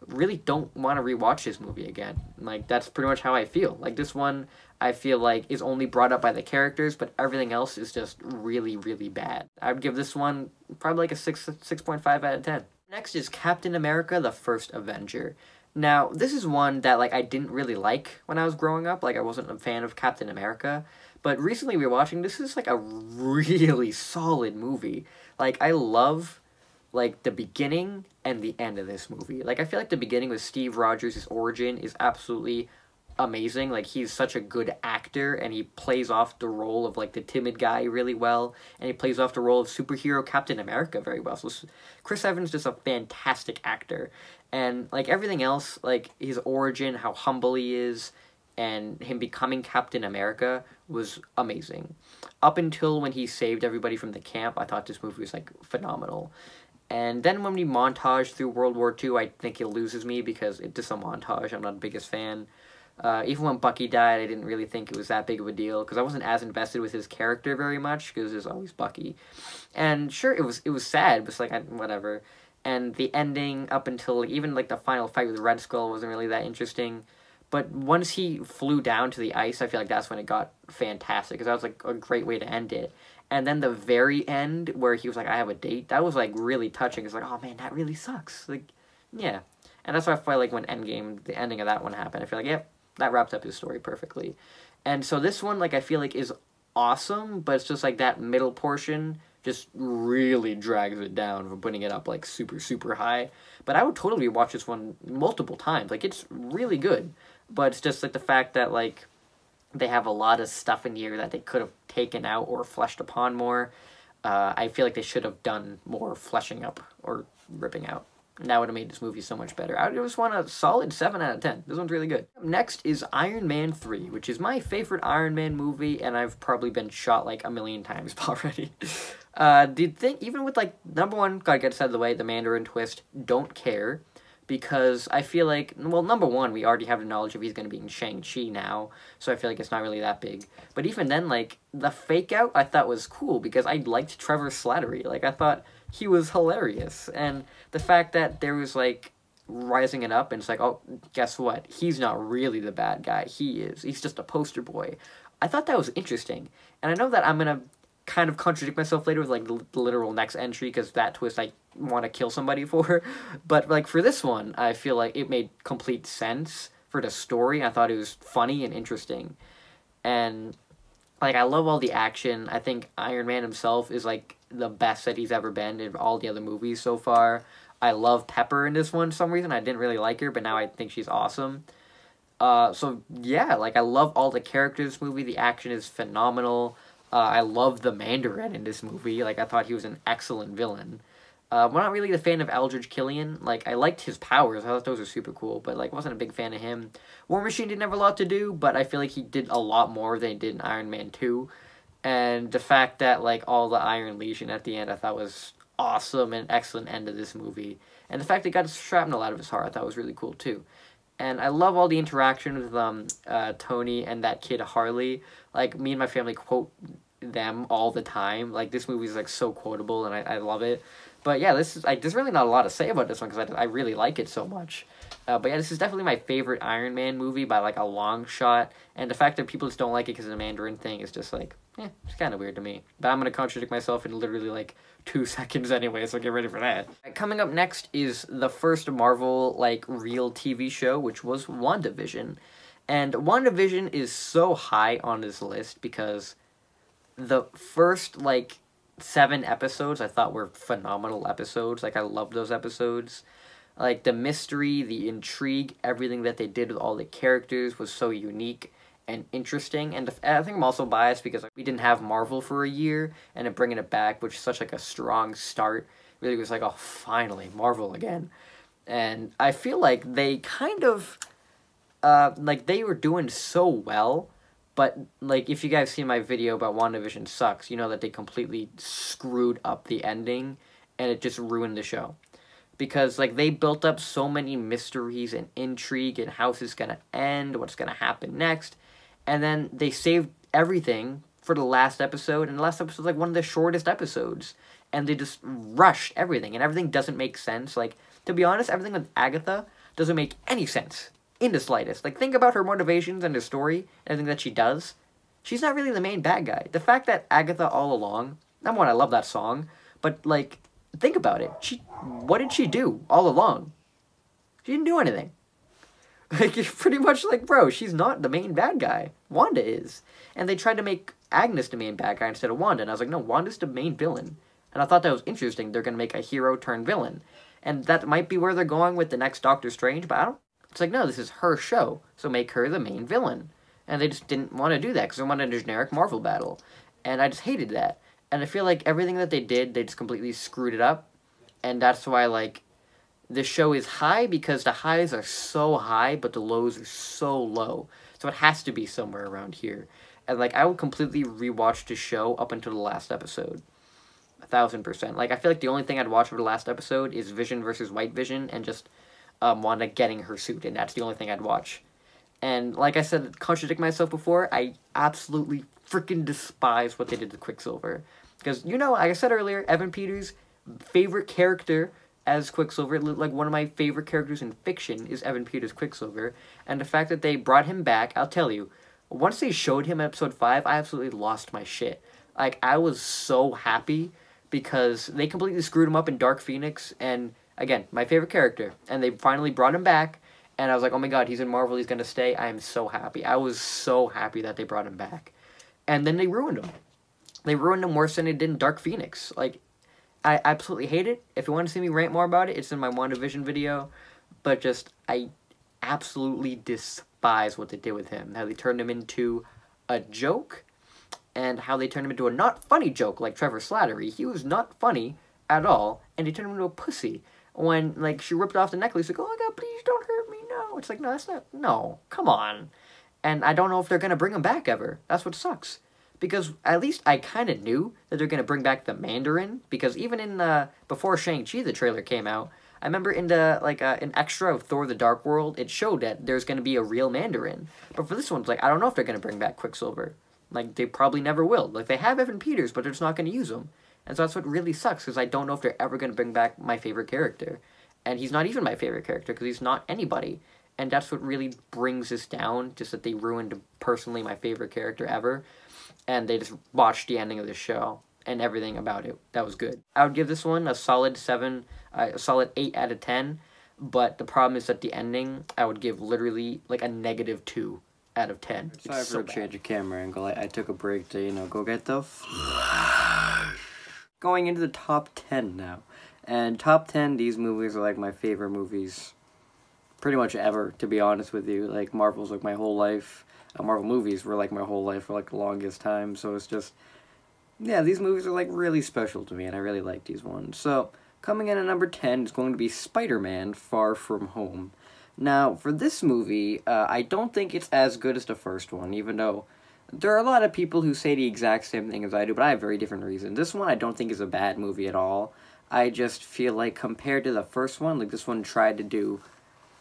really don't want to rewatch this movie again. Like, that's pretty much how I feel. Like, this one, I feel like, is only brought up by the characters, but everything else is just really, really bad. I would give this one probably like a 6.5 out of 10. Next is Captain America, the First Avenger. Now, this is one that, like, I didn't really like when I was growing up. Like, I wasn't a fan of Captain America. But recently we were watching, this is, like, a really solid movie. Like, I love, like, the beginning and the end of this movie. Like, I feel like the beginning with Steve Rogers' origin is absolutely amazing. Like, he's such a good actor, and he plays off the role of, like, the timid guy really well, and he plays off the role of superhero Captain America very well. So Chris Evans is just a fantastic actor, and, like, everything else, like, his origin, how humble he is, and him becoming Captain America was amazing. Up until when he saved everybody from the camp, I thought this movie was, like, phenomenal. And then when we montage through World War II, I think it loses me because it's just a montage. I'm not the biggest fan. Even when Bucky died, I didn't really think it was that big of a deal, because I wasn't as invested with his character very much, because there's always Bucky. And sure, it was sad, but it's like, whatever. And the ending, up until, like, even, like, the final fight with Red Skull wasn't really that interesting. But once he flew down to the ice, I feel like that's when it got fantastic, because that was, like, a great way to end it. And then the very end, where he was like, I have a date, that was, like, really touching. It's like, oh, man, that really sucks. Like, yeah. And that's why I feel like when Endgame, the ending of that one happened, I feel like, yep, that wraps up his story perfectly. And so this one, like, I feel like is awesome, but it's just like that middle portion just really drags it down from putting it up, like, super, super high. But I would totally watch this one multiple times. Like, it's really good. But it's just, like, the fact that, like, they have a lot of stuff in here that they could have taken out or fleshed upon more. I feel like they should have done more fleshing up or ripping out. And that would have made this movie so much better. I would just want a solid 7 out of 10. This one's really good. Next is Iron Man 3, which is my favorite Iron Man movie, and I've probably been shot like a million times already. The thing, even with, like, number one, gotta get this out of the way, the Mandarin twist, don't care. Because I feel like, well, number one, we already have the knowledge of he's going to be in Shang-Chi now, so I feel like it's not really that big. But even then, like, the fake-out I thought was cool, because I liked Trevor Slattery. Like, I thought he was hilarious. And the fact that there was, like, rising it up, and it's like, oh, guess what? He's not really the bad guy. He is. He's just a poster boy. I thought that was interesting. And I know that I'm going to kind of contradict myself later with, like, the literal next entry, because that twist I want to kill somebody for. But, like, for this one, I feel like it made complete sense for the story. I thought it was funny and interesting. And, like, I love all the action. I think Iron Man himself is, like, the best that he's ever been in all the other movies so far. I love Pepper in this one for some reason. I didn't really like her, but now I think she's awesome. So, yeah, like, I love all the characters in this movie. The action is phenomenal. I love the Mandarin in this movie. Like, I thought he was an excellent villain. I'm not really a fan of Aldrich Killian. Like, I liked his powers. I thought those were super cool, but, like, wasn't a big fan of him. War Machine didn't have a lot to do, but I feel like he did a lot more than he did in Iron Man 2. And the fact that, like, all the Iron Legion at the end I thought was awesome and excellent end of this movie. And the fact that he got shrapnel out of his heart I thought was really cool, too. And I love all the interaction with Tony and that kid Harley. Like, me and my family quote them all the time. Like, this movie is, like, so quotable, and I love it. But yeah, there's really not a lot to say about this one because I really like it so much. But yeah, this is definitely my favorite Iron Man movie by, like, a long shot. And the fact that people just don't like it because of the Mandarin thing is just, like, it's kind of weird to me. But I'm going to contradict myself in literally, like, 2 seconds anyway, so get ready for that. Coming up next is the first Marvel, like, real TV show, which was WandaVision. And WandaVision is so high on this list because the first, like, 7 episodes I thought were phenomenal episodes. Like, I loved those episodes. Like, the mystery, the intrigue, everything that they did with all the characters was so unique and interesting. And I think I'm also biased because we didn't have Marvel for a year, and then bringing it back, which is such, like, a strong start, really was like, oh, finally, Marvel again. And I feel like they kind of, like, they were doing so well. But, like, if you guys see my video about WandaVision Sucks, you know that they completely screwed up the ending, and it just ruined the show. Because, like, they built up so many mysteries and intrigue and how this is going to end, what's going to happen next, and then they saved everything for the last episode, and the last episode is, like, one of the shortest episodes, and they just rushed everything, and everything doesn't make sense. Like, to be honest, everything with Agatha doesn't make any sense. In the slightest. Like, think about her motivations and her story, and everything that she does. She's not really the main bad guy. The fact that Agatha all along, number one, I love that song, but, like, think about it. What did she do all along? She didn't do anything. Like, you're pretty much like, bro, she's not the main bad guy. Wanda is. And they tried to make Agnes the main bad guy instead of Wanda, and I was like, no, Wanda's the main villain. And I thought that was interesting. They're going to make a hero turn villain. And that might be where they're going with the next Doctor Strange, but I don't. It's like, no, this is her show, so make her the main villain. And they just didn't want to do that, because they wanted a generic Marvel battle. And I just hated that. And I feel like everything that they did, they just completely screwed it up. And that's why, like, the show is high, because the highs are so high, but the lows are so low. So it has to be somewhere around here. And, like, I would completely rewatch the show up until the last episode. 1,000%. Like, I feel like the only thing I'd watch for the last episode is Vision versus White Vision, and just Wanda getting her suit, and that's the only thing I'd watch. And like I said, contradict myself before, I absolutely freaking despise what they did to Quicksilver. Because, you know, like I said earlier, Evan Peters' favorite character as Quicksilver, like one of my favorite characters in fiction is Evan Peters' Quicksilver. And the fact that they brought him back, I'll tell you, once they showed him in episode 5, I absolutely lost my shit. Like, I was so happy because they completely screwed him up in Dark Phoenix, and again, my favorite character. And they finally brought him back. And I was like, oh my god, he's in Marvel, he's going to stay. I am so happy. I was so happy that they brought him back. And then they ruined him. They ruined him worse than they did in Dark Phoenix. Like, I absolutely hate it. If you want to see me rant more about it, it's in my WandaVision video. But just, I absolutely despise what they did with him. How they turned him into a joke. And how they turned him into a not funny joke like Trevor Slattery. He was not funny at all. And they turned him into a pussy. When, like, she ripped off the necklace, like, oh my god, please don't hurt me, no. It's like, no, that's not, no, come on. And I don't know if they're going to bring him back ever. That's what sucks. Because at least I kind of knew that they're going to bring back the Mandarin. Because even in, before Shang-Chi, the trailer came out, I remember in the, like, an extra of Thor the Dark World, it showed that there's going to be a real Mandarin. But for this one, it's like, I don't know if they're going to bring back Quicksilver. Like, they probably never will. Like, they have Evan Peters, but they're just not going to use him. And so that's what really sucks, because I don't know if they're ever going to bring back my favorite character. And he's not even my favorite character, because he's not anybody. And that's what really brings this down, just that they ruined, personally, my favorite character ever. And they just watched the ending of the show, and everything about it. That was good. I would give this one a solid 7, a solid 8 out of 10. but the problem is that the ending, I would give literally like a -2 out of 10. Sorry for a change of camera angle. I took a break to, go get the Going into the top 10 now. And top 10, these movies are like my favorite movies pretty much ever, to be honest with you. Like, Marvel's like my whole life. Marvel movies were like my whole life for like the longest time. So it's just, yeah, these movies are like really special to me, and I really like these ones. So, coming in at number 10 is going to be Spider-Man Far From Home. Now, for this movie, I don't think it's as good as the first one, even though there are a lot of people who say the exact same thing as I do, but I have very different reasons. This one I don't think is a bad movie at all. I just feel like compared to the first one, like this one tried to do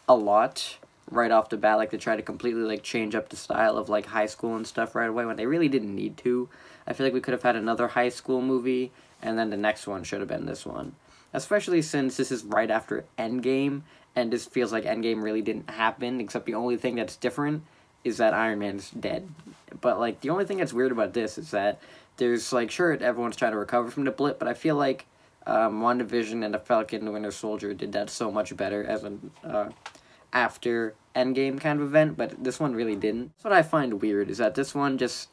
a lot right off the bat, like they tried to completely like change up the style of like high school and stuff right away when they really didn't need to. I feel like we could have had another high school movie, and then the next one should have been this one. Especially since this is right after Endgame, and this feels like Endgame really didn't happen, except the only thing that's different is that Iron Man's dead. But, like, the only thing that's weird about this is that there's, like, sure, everyone's trying to recover from the blip, but I feel like WandaVision and the Falcon, the Winter Soldier did that so much better as an after Endgame kind of event, but this one really didn't. That's what I find weird, is that this one just,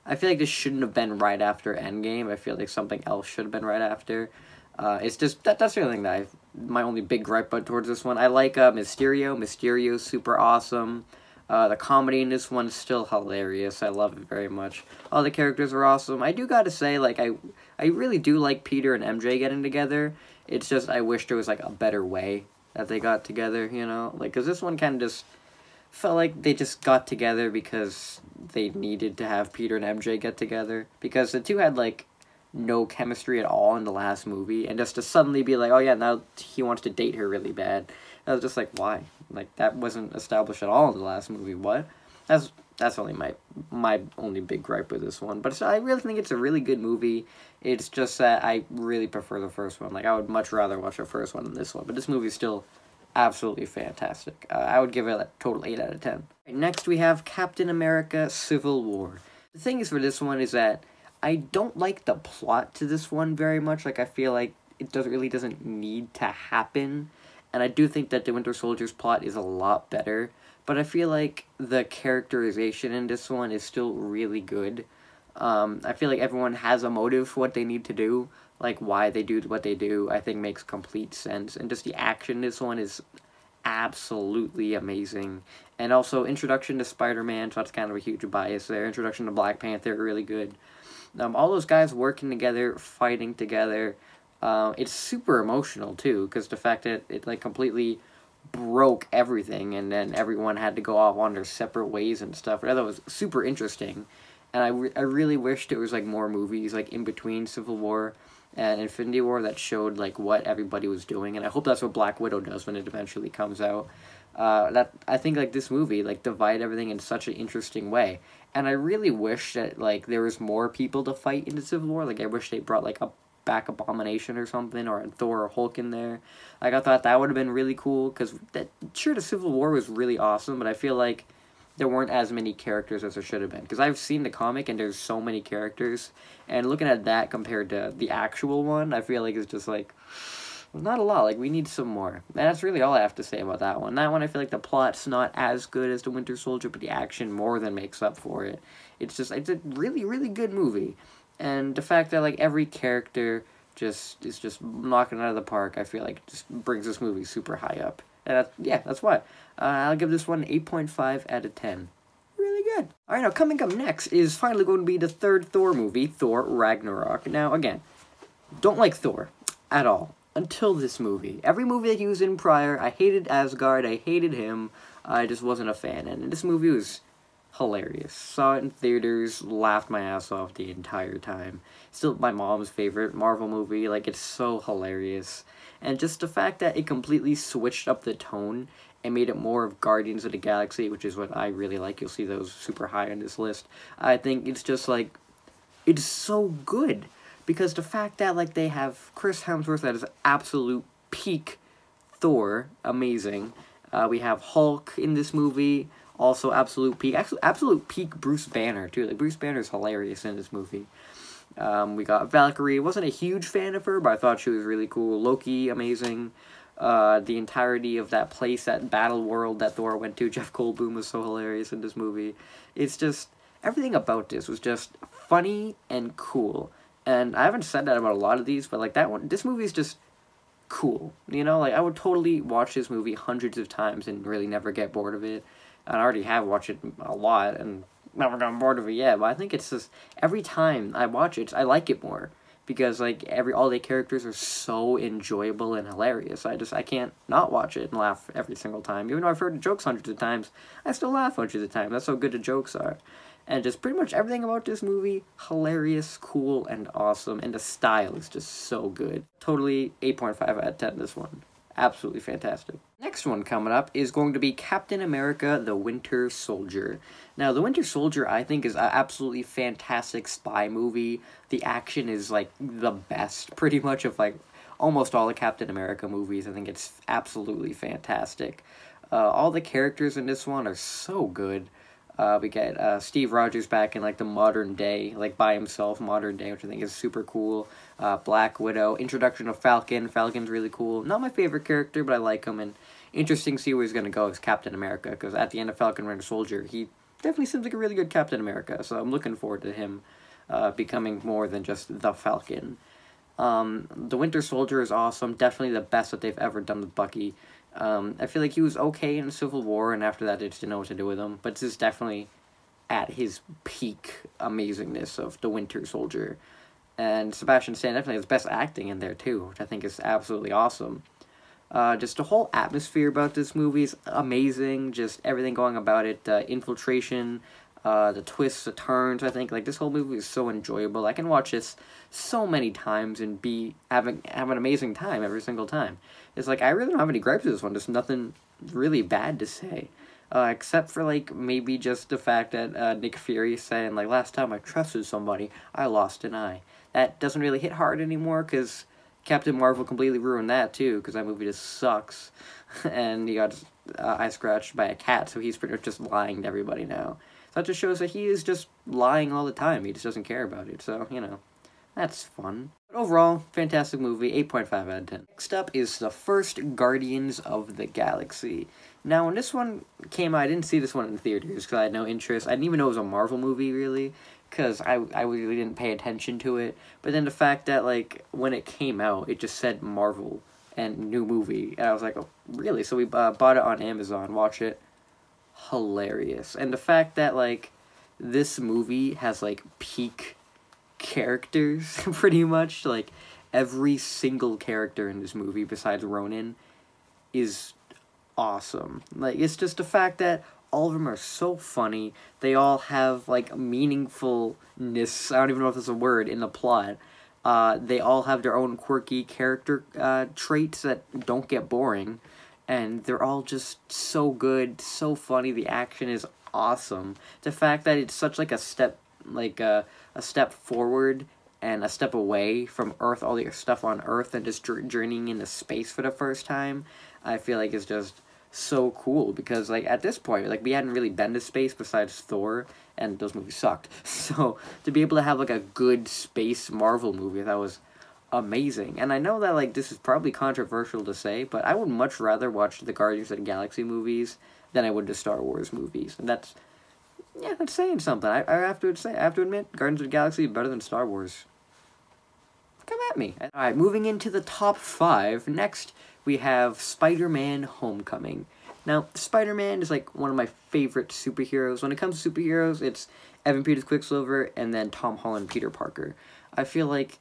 I feel like this shouldn't have been right after Endgame. I feel like something else should have been right after. It's just, that's the only thing that my only big gripe towards this one. I like Mysterio. Mysterio's super awesome. The comedy in this one is still hilarious. I love it very much. All the characters are awesome. I do gotta say, like, I really do like Peter and MJ getting together. It's just, I wish there was, like, a better way that they got together, you know? Like, because this one kind of just felt like they just got together because they needed to have Peter and MJ get together. Because the two had, like, no chemistry at all in the last movie, and just to suddenly be like, oh yeah, now he wants to date her really bad. I was just like, why? Like, that wasn't established at all in the last movie. What? That's only my only big gripe with this one. But I really think it's a really good movie. It's just that I really prefer the first one. Like, I would much rather watch the first one than this one. But this movie is still absolutely fantastic. I would give it a total 8 out of 10. Next, we have Captain America Civil War. The thing is for this one is that I don't like the plot to this one very much. Like, I feel like it really doesn't need to happen. And I do think that the Winter Soldier's plot is a lot better. But I feel like the characterization in this one is still really good. I feel like everyone has a motive for what they need to do. Like, why they do what they do, I think makes complete sense. And just the action in this one is absolutely amazing. And also, introduction to Spider-Man, so that's kind of a huge bias there. Introduction to Black Panther, really good. All those guys working together, fighting together, it's super emotional too, because the fact that it like completely broke everything, and then everyone had to go off on their separate ways and stuff. I thought that was super interesting, and I really wish there was like more movies like in between Civil War and Infinity War that showed like what everybody was doing, and I hope that's what Black Widow does when it eventually comes out. That I think like this movie like divided everything in such an interesting way. And I really wish that, like, there was more people to fight in the Civil War. Like, I wish they brought, like, a back Abomination or something, or a Thor or Hulk in there. Like, I thought that would have been really cool, because, sure, the Civil War was really awesome, but I feel like there weren't as many characters as there should have been. Because I've seen the comic, and there's so many characters, and looking at that compared to the actual one, I feel like it's just, like, not a lot. Like, we need some more. And that's really all I have to say about that one. That one, I feel like the plot's not as good as the Winter Soldier, but the action more than makes up for it. It's a really, really good movie. And the fact that, like, every character is just knocking it out of the park, I feel like just brings this movie super high up. And that's why. I'll give this one 8.5 out of 10. Really good. Alright, now coming up next is finally going to be the third Thor movie, Thor Ragnarok. Now, again, don't like Thor at all. Until this movie. Every movie that he was in prior, I hated Asgard, I hated him, I just wasn't a fan. And this movie was hilarious. Saw it in theaters, laughed my ass off the entire time. Still my mom's favorite Marvel movie, like, it's so hilarious. And just the fact that it completely switched up the tone and made it more of Guardians of the Galaxy, which is what I really like. You'll see those super high on this list. I think it's just, like, it's so good. Because the fact that, like, they have Chris Hemsworth that is absolute peak Thor, amazing. We have Hulk in this movie, also absolute peak. Actually, absolute peak Bruce Banner, too. Like, Bruce Banner's hilarious in this movie. We got Valkyrie. Wasn't a huge fan of her, but I thought she was really cool. Loki, amazing. The entirety of that place, that battle world that Thor went to. Jeff Goldblum was so hilarious in this movie. It's just, everything about this was just funny and cool. And I haven't said that about a lot of these, but like that one, this movie is just cool. You know, like I would totally watch this movie hundreds of times and really never get bored of it. And I already have watched it a lot and never gotten bored of it yet, but I think it's just, every time I watch it, I like it more. Because, like, all the characters are so enjoyable and hilarious. I can't not watch it and laugh every single time. Even though I've heard the jokes hundreds of times, I still laugh hundreds of times. That's how good the jokes are. And just pretty much everything about this movie, hilarious, cool, and awesome. And the style is just so good. Totally 8.5 out of 10, this one. Absolutely fantastic. Next one coming up is going to be Captain America The Winter Soldier. Now, The Winter Soldier, I think, is an absolutely fantastic spy movie. The action is, like, the best, pretty much, of, like, almost all the Captain America movies. I think it's absolutely fantastic. All the characters in this one are so good. We get Steve Rogers back in, like, the modern day, like, by himself, modern day, which I think is super cool. Black Widow, introduction of Falcon. Falcon's really cool. Not my favorite character, but I like him, and interesting to see where he's going to go as Captain America, because at the end of Falcon Winter Soldier, he definitely seems like a really good Captain America, so I'm looking forward to him becoming more than just the Falcon. The Winter Soldier is awesome, definitely the best that they've ever done with Bucky. I feel like he was okay in Civil War, and after that, they just didn't know what to do with him. But this is definitely at his peak amazingness of the Winter Soldier. And Sebastian Stan definitely has best acting in there, too, which I think is absolutely awesome. Just the whole atmosphere about this movie is amazing. Just everything going about it, the infiltration, the twists, the turns. I think like this whole movie is so enjoyable. I can watch this so many times and have an amazing time every single time. It's like I really don't have any gripes with this one. There's nothing really bad to say, except for like maybe just the fact that Nick Fury saying like last time I trusted somebody, I lost an eye. That doesn't really hit hard anymore because Captain Marvel completely ruined that too, because that movie just sucks. And he got his eye scratched by a cat, so he's pretty much just lying to everybody now. So that just shows that he is just lying all the time. He just doesn't care about it, so, you know, that's fun. But overall, fantastic movie, 8.5 out of 10. Next up is the first Guardians of the Galaxy. Now, when this one came out, I didn't see this one in theaters because I had no interest. I didn't even know it was a Marvel movie, really, because I really didn't pay attention to it. But then the fact that, like, when it came out, it just said Marvel and new movie. And I was like, oh, really? So we bought it on Amazon, watch it. Hilarious. And the fact that, like, this movie has, like, peak characters, pretty much. Like, every single character in this movie, besides Ronan, is awesome. Like, it's just the fact that all of them are so funny. They all have, like, meaningfulness. I don't even know if that's a word in the plot. They all have their own quirky character traits that don't get boring. And they're all just so good, so funny. The action is awesome. The fact that it's such, like, a step forward and a step away from Earth, all the stuff on Earth, and just journeying into space for the first time, I feel like is just so cool, because like at this point, like we hadn't really been to space besides Thor, and those movies sucked. So to be able to have like a good space Marvel movie, that was amazing. And I know that like this is probably controversial to say, but I would much rather watch the Guardians of the Galaxy movies than I would the Star Wars movies, and that's saying something. I have to admit, Guardians of the Galaxy is better than Star Wars. Come at me. Alright, moving into the top 5. Next, we have Spider-Man Homecoming. Now, Spider-Man is like one of my favorite superheroes. When it comes to superheroes, it's Evan Peters Quicksilver and then Tom Holland Peter Parker. I feel like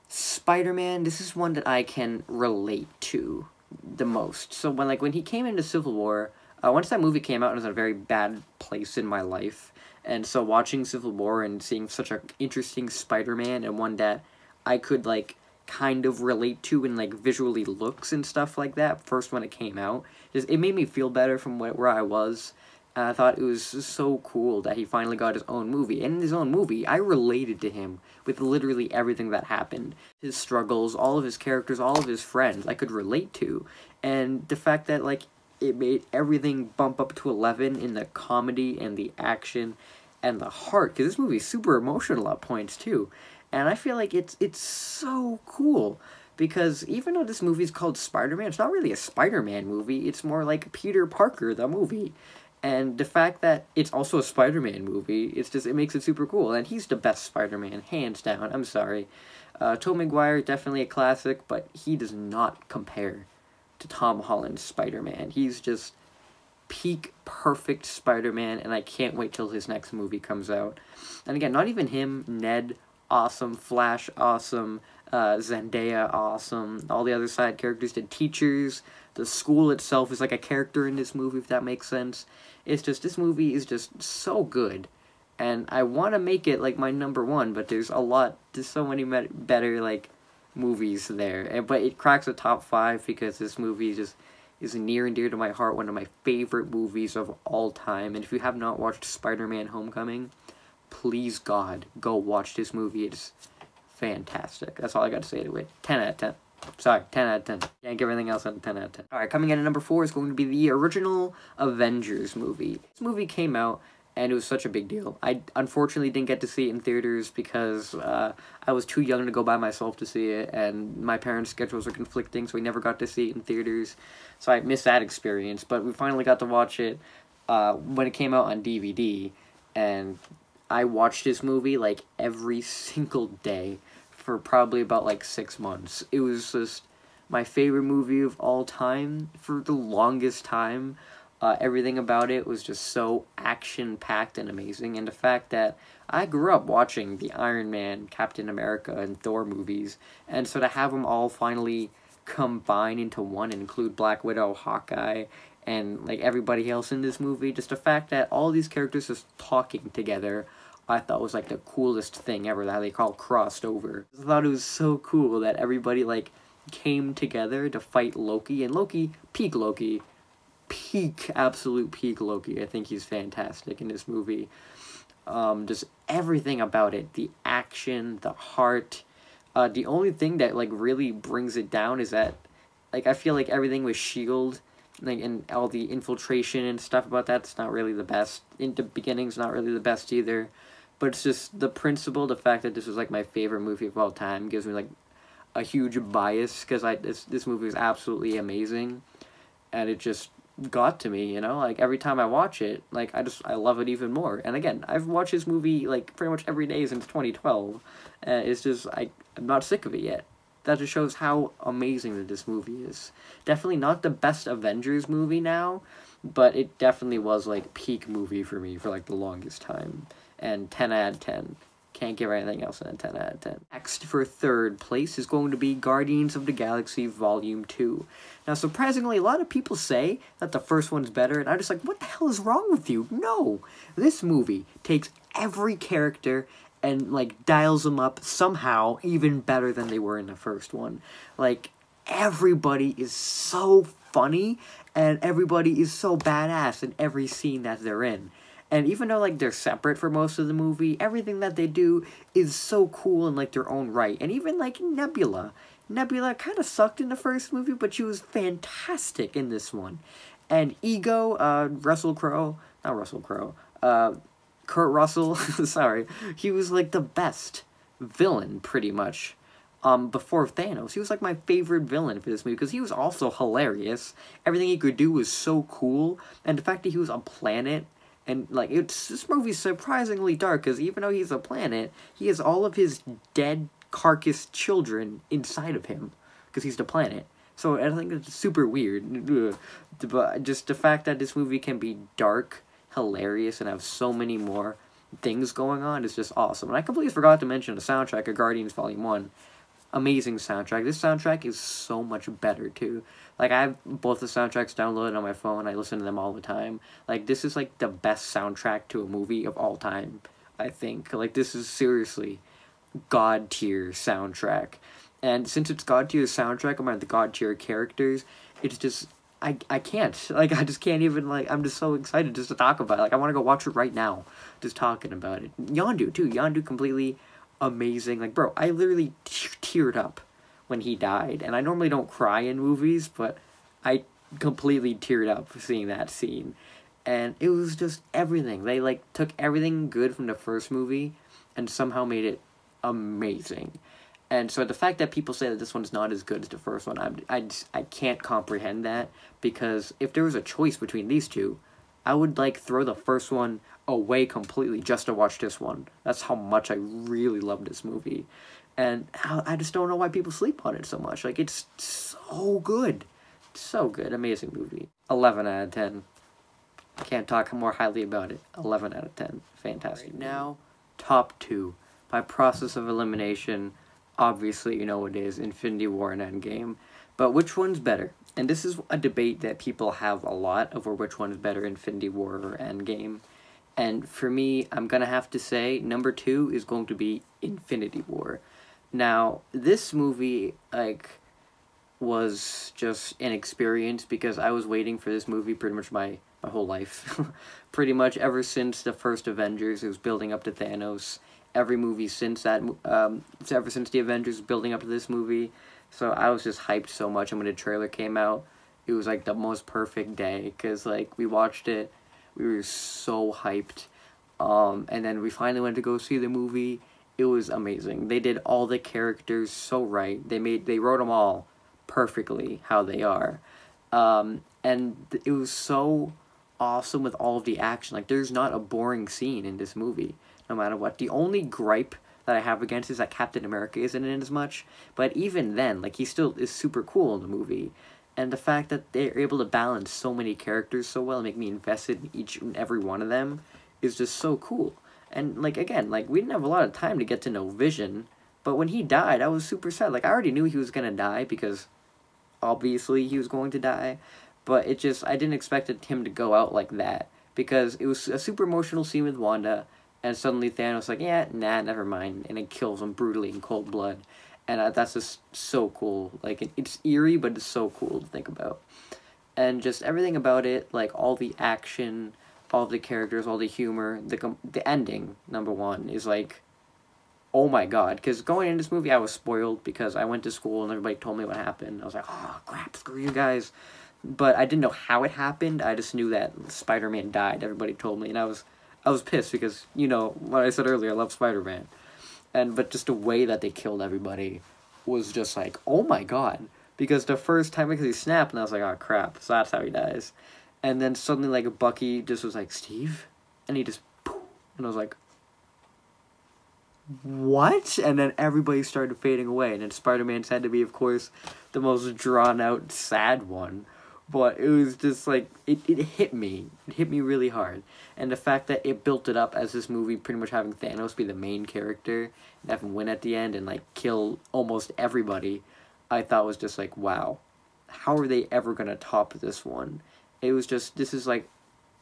Spider-Man, this is one that I can relate to the most. So when he came into Civil War, once that movie came out, it was in a very bad place in my life. And so watching Civil War and seeing such an interesting Spider-Man, and one that I could, like, kind of relate to in, like, visually looks and stuff like that, first when it came out, it made me feel better from where I was. I thought it was so cool that he finally got his own movie. And in his own movie, I related to him with literally everything that happened. His struggles, all of his characters, all of his friends, I could relate to. And the fact that, like, it made everything bump up to 11 in the comedy and the action and the heart, because this movie is super emotional at points, too. And I feel like it's so cool because even though this movie is called Spider-Man, it's not really a Spider-Man movie. It's more like Peter Parker, the movie. And the fact that it's also a Spider-Man movie, it makes it super cool. And he's the best Spider-Man, hands down. I'm sorry. Tobey Maguire, definitely a classic, but he does not compare to Tom Holland's Spider-Man. He's just peak perfect Spider-Man, and I can't wait till his next movie comes out. And again, not even him, Ned, awesome, Flash, awesome, Zendaya, awesome, all the other side characters, the teachers, the school itself is like a character in this movie, if that makes sense. It's just, this movie is just so good, and I want to make it, like, my #1, but there's so many better, like, movies there, but it cracks the top 5 because this movie just is near and dear to my heart, one of my favorite movies of all time. And if you have not watched SpiderMan Homecoming, please God, go watch this movie. It's fantastic. That's all I got to say to it. 10 out of 10. Sorry, 10 out of 10. Can't give anything else on 10 out of 10. Alright, coming in at #4 is going to be the original Avengers movie. This movie came out, and it was such a big deal. I unfortunately didn't get to see it in theaters because I was too young to go by myself to see it, and my parents' schedules were conflicting, so we never got to see it in theaters. So I missed that experience, but we finally got to watch it when it came out on DVD, and I watched this movie, like, every single day for probably about, like, 6 months. It was just my favorite movie of all time for the longest time. Everything about it was just so action-packed and amazing, and the fact that I grew up watching the Iron Man, Captain America, and Thor movies, and so to have them all finally combine into one and include Black Widow, Hawkeye, and, like, everybody else in this movie, just the fact that all these characters just talking together, I thought was, like, the coolest thing ever, that they call crossed over. I thought it was so cool that everybody, like, came together to fight Loki, and Loki, absolute peak Loki. I think he's fantastic in this movie. Just everything about it, the action, the heart. The only thing that, like, really brings it down is that, like, I feel like everything with S.H.I.E.L.D., like, and all the infiltration and stuff about that's not really the best. In the beginning's not really the best either. But it's just the principle, the fact that this was, like, my favorite movie of all time gives me, like, a huge bias, because this movie is absolutely amazing, and it just got to me, you know, like, every time I watch it, like, I love it even more. And again, I've watched this movie, like, pretty much every day since 2012, it's just, I'm not sick of it yet. That just shows how amazing that this movie is. Definitely not the best Avengers movie now, but it definitely was, like, peak movie for me for, like, the longest time. And 10 out of 10. Can't give anything else than a 10 out of 10. Next, for 3rd place, is going to be Guardians of the Galaxy Volume 2. Now, surprisingly, a lot of people say that the first one's better, and I'm just like, what the hell is wrong with you? No! This movie takes every character and, like, dials them up somehow even better than they were in the first one. Like, everybody is so funny, and everybody is so badass in every scene that they're in. And even though, like, they're separate for most of the movie, everything that they do is so cool in, like, their own right. And even, like, Nebula. Nebula kind of sucked in the first movie, but she was fantastic in this one. And Ego, Kurt Russell, sorry, he was, like, the best villain, pretty much, before Thanos. He was, like, my favorite villain for this movie, because he was also hilarious. Everything he could do was so cool, and the fact that he was a planet, and, like, this movie's surprisingly dark, because even though he's a planet, he has all of his dead carcass children inside of him, because he's the planet. So I think it's super weird. But just the fact that this movie can be dark, hilarious, and have so many more things going on is just awesome. And I completely forgot to mention the soundtrack of Guardians Volume 1. Amazing soundtrack. This soundtrack is so much better, too. Like, I have both the soundtracks downloaded on my phone. I listen to them all the time. Like, this is, like, the best soundtrack to a movie of all time, I think. Like, this is seriously God-tier soundtrack. And since it's God-tier soundtrack, I'm the God-tier characters, it's just, I can't. Like, I just can't even, like, I'm just so excited just to talk about it. Like, I want to go watch it right now, just talking about it. Yondu, too. Yondu completely amazing. Like, bro, I literally teared up when he died, and I normally don't cry in movies, but I completely teared up seeing that scene, and it was just everything. They, like, took everything good from the first movie and somehow made it amazing. And so the fact that people say that this one's not as good as the first one, I can't comprehend that, because if there was a choice between these two, I would like throw the first one away completely just to watch this one. That's how much I really love this movie. And I just don't know why people sleep on it so much. Like, it's so good. So good. Amazing movie. 11 out of 10. Can't talk more highly about it. 11 out of 10. Fantastic. Right now, top 2. By process of elimination, obviously you know what it is, Infinity War and Endgame. But which one's better? And this is a debate that people have a lot over which one's better, Infinity War or Endgame. And for me, I'm going to have to say number 2 is going to be Infinity War. Now, this movie, like, was just an experience because I was waiting for this movie pretty much my whole life. Pretty much ever since the first Avengers, it was building up to Thanos. Every movie since that, ever since the Avengers, building up to this movie. So I was just hyped so much, and when the trailer came out, it was like the most perfect day, because like we watched it, we were so hyped, and then we finally went to go see the movie. It was amazing. They did all the characters so right. They wrote them all perfectly how they are, and it was so awesome with all of the action. Like, there's not a boring scene in this movie, no matter what. The only gripe that I have against is that Captain America isn't in it as much, but even then, like, he still is super cool in the movie. And the fact that they're able to balance so many characters so well and make me invested in each and every one of them is just so cool. And, like, again, like, we didn't have a lot of time to get to know Vision, but when he died, I was super sad. Like, I already knew he was gonna die, because obviously he was going to die, but it just, I didn't expect him to go out like that, because it was a super emotional scene with Wanda, and suddenly Thanos like, yeah, nah, never mind, and it kills him brutally in cold blood. And that's just so cool. Like, it's eerie, but it's so cool to think about. And just everything about it, like, all the action, all the characters, all the humor, the ending, number 1, is like, oh my god. Because going into this movie, I was spoiled, because I went to school and everybody told me what happened. I was like, oh, crap, screw you guys. But I didn't know how it happened. I just knew that Spider-Man died. Everybody told me, and I was pissed, because, you know, what I said earlier, I love Spider-Man. But just the way that they killed everybody was just like, oh my god. Because the first time, because he snapped, and I was like, oh crap, so that's how he dies. And then suddenly, like, Bucky just was like, Steve? And he just, poof, and I was like, what? And then everybody started fading away. And then Spider-Man's had to be, of course, the most drawn-out, sad one. But it was just like, it hit me. It hit me really hard. And the fact that it built it up as this movie pretty much having Thanos be the main character, and have him win at the end and, like, kill almost everybody, I thought was just like, wow. How are they ever going to top this one? It was just, this is like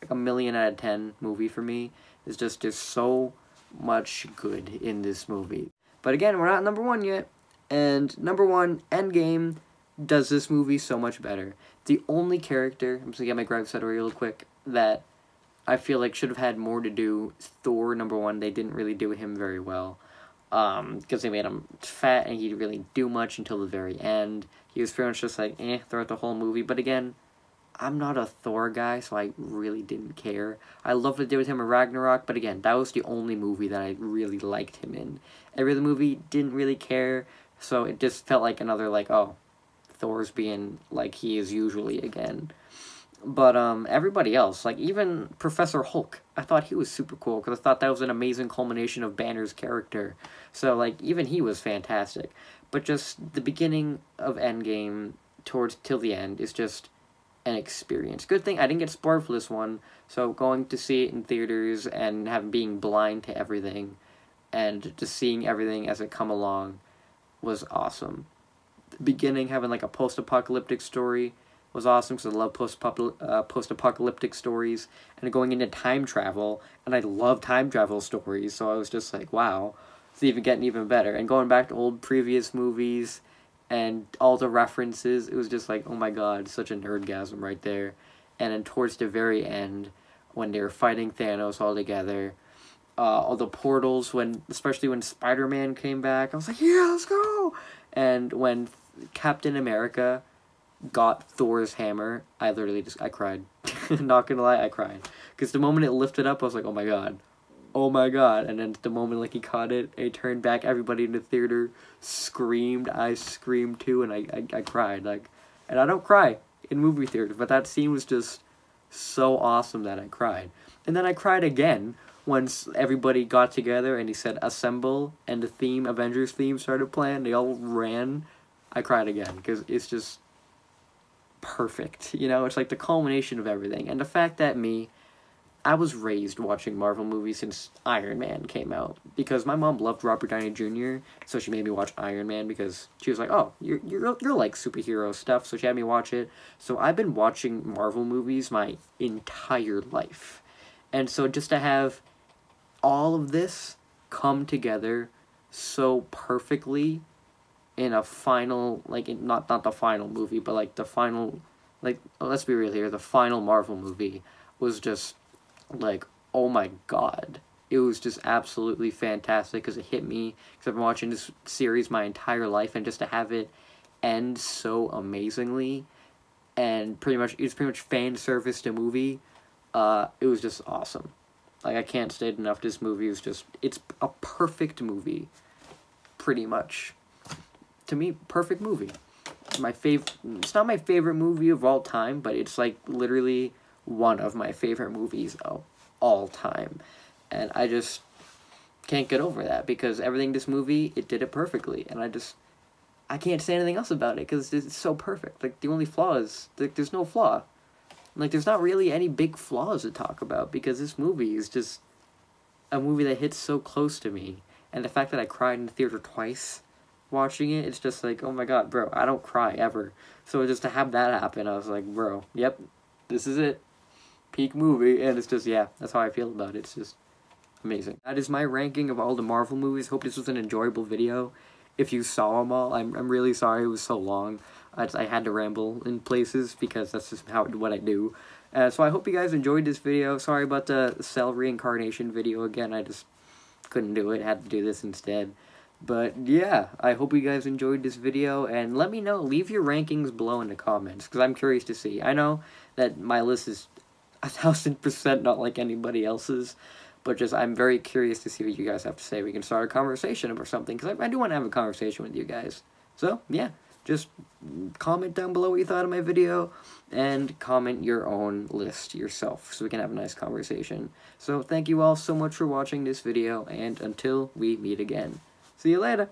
a 1,000,000 out of 10 movie for me. It's just, there's so much good in this movie. But again, we're not number 1 yet. And number 1, Endgame, does this movie so much better. The only character, I'm just gonna get my gripes out of real quick, that I feel like should have had more to do, Thor, number 1. They didn't really do him very well. Because they made him fat, and he didn't really do much until the very end. He was pretty much just like, throughout the whole movie. But again, I'm not a Thor guy, so I really didn't care. I loved what they did with him in Ragnarok, but again, that was the only movie that I really liked him in. Every other movie, didn't really care, so it just felt like another, like, oh, Thor's being like he is usually again. But everybody else, like even Professor Hulk, I thought he was super cool, because I thought that was an amazing culmination of Banner's character. So like even he was fantastic. But just the beginning of Endgame till the end is just an experience. Good thing I didn't get spoiled for this one, so going to see it in theaters and being blind to everything and just seeing everything as it come along was awesome. The beginning, having like a post-apocalyptic story, was awesome, because I love post-apocalyptic stories, and going into time travel, and I love time travel stories, so I was just like, wow, it's even getting even better. And going back to old previous movies, and all the references, it was just like, oh my god, such a nerdgasm right there. And then towards the very end, when they were fighting Thanos all together, all the portals, especially when Spider-Man came back, I was like, yeah, let's go! And when Captain America got Thor's hammer, I literally I cried. Not gonna lie, I cried. Because the moment it lifted up, I was like, oh my god, oh my god. And then at the moment, like, he caught it, he turned back, everybody in the theater screamed, I screamed too, and I cried, like, and I don't cry in movie theaters, but that scene was just so awesome that I cried. And then I cried again once everybody got together and he said assemble, and the theme, Avengers theme, started playing, they all ran. I cried again, because it's just perfect, you know? It's like the culmination of everything. And the fact that I was raised watching Marvel movies since Iron Man came out, because my mom loved Robert Downey Jr., so she made me watch Iron Man, because she was like, oh, you're like superhero stuff, so she had me watch it. So I've been watching Marvel movies my entire life. And so just to have all of this come together so perfectly in a final, like, not the final movie, but like the final, like, let's be real here, the final Marvel movie was just like, oh my god, it was just absolutely fantastic, because it hit me, because I've been watching this series my entire life, and just to have it end so amazingly, and it's pretty much fan service to movie, it was just awesome. Like, I can't state enough, this movie is just, it's a perfect movie, pretty much. To me, perfect movie. It's not my favorite movie of all time, but it's like literally one of my favorite movies of all time. And I just can't get over that, because everything in this movie, it did it perfectly. And I can't say anything else about it, because it's so perfect. Like, the only flaw is, like, there's no flaw. Like, there's not really any big flaws to talk about, because this movie is just a movie that hits so close to me. And the fact that I cried in the theater twice watching it, it's just like, oh my god, bro, I don't cry ever. So just to have that happen, I was like, bro, yep, this is it. Peak movie. And it's just, yeah, that's how I feel about it. It's just amazing. That is my ranking of all the Marvel movies. Hope this was an enjoyable video. If you saw them all, I'm really sorry it was so long. I had to ramble in places, because that's just what I do. So I hope you guys enjoyed this video. Sorry about the cell reincarnation video again. I just couldn't do it. Had to do this instead. But yeah, I hope you guys enjoyed this video, and let me know, leave your rankings below in the comments, because I'm curious to see. I know that my list is 1000% not like anybody else's, but just, I'm very curious to see what you guys have to say. We can start a conversation or something, because I do want to have a conversation with you guys. So, yeah, just comment down below what you thought of my video, and comment your own list yourself, so we can have a nice conversation. So, thank you all so much for watching this video, and until we meet again. See you later.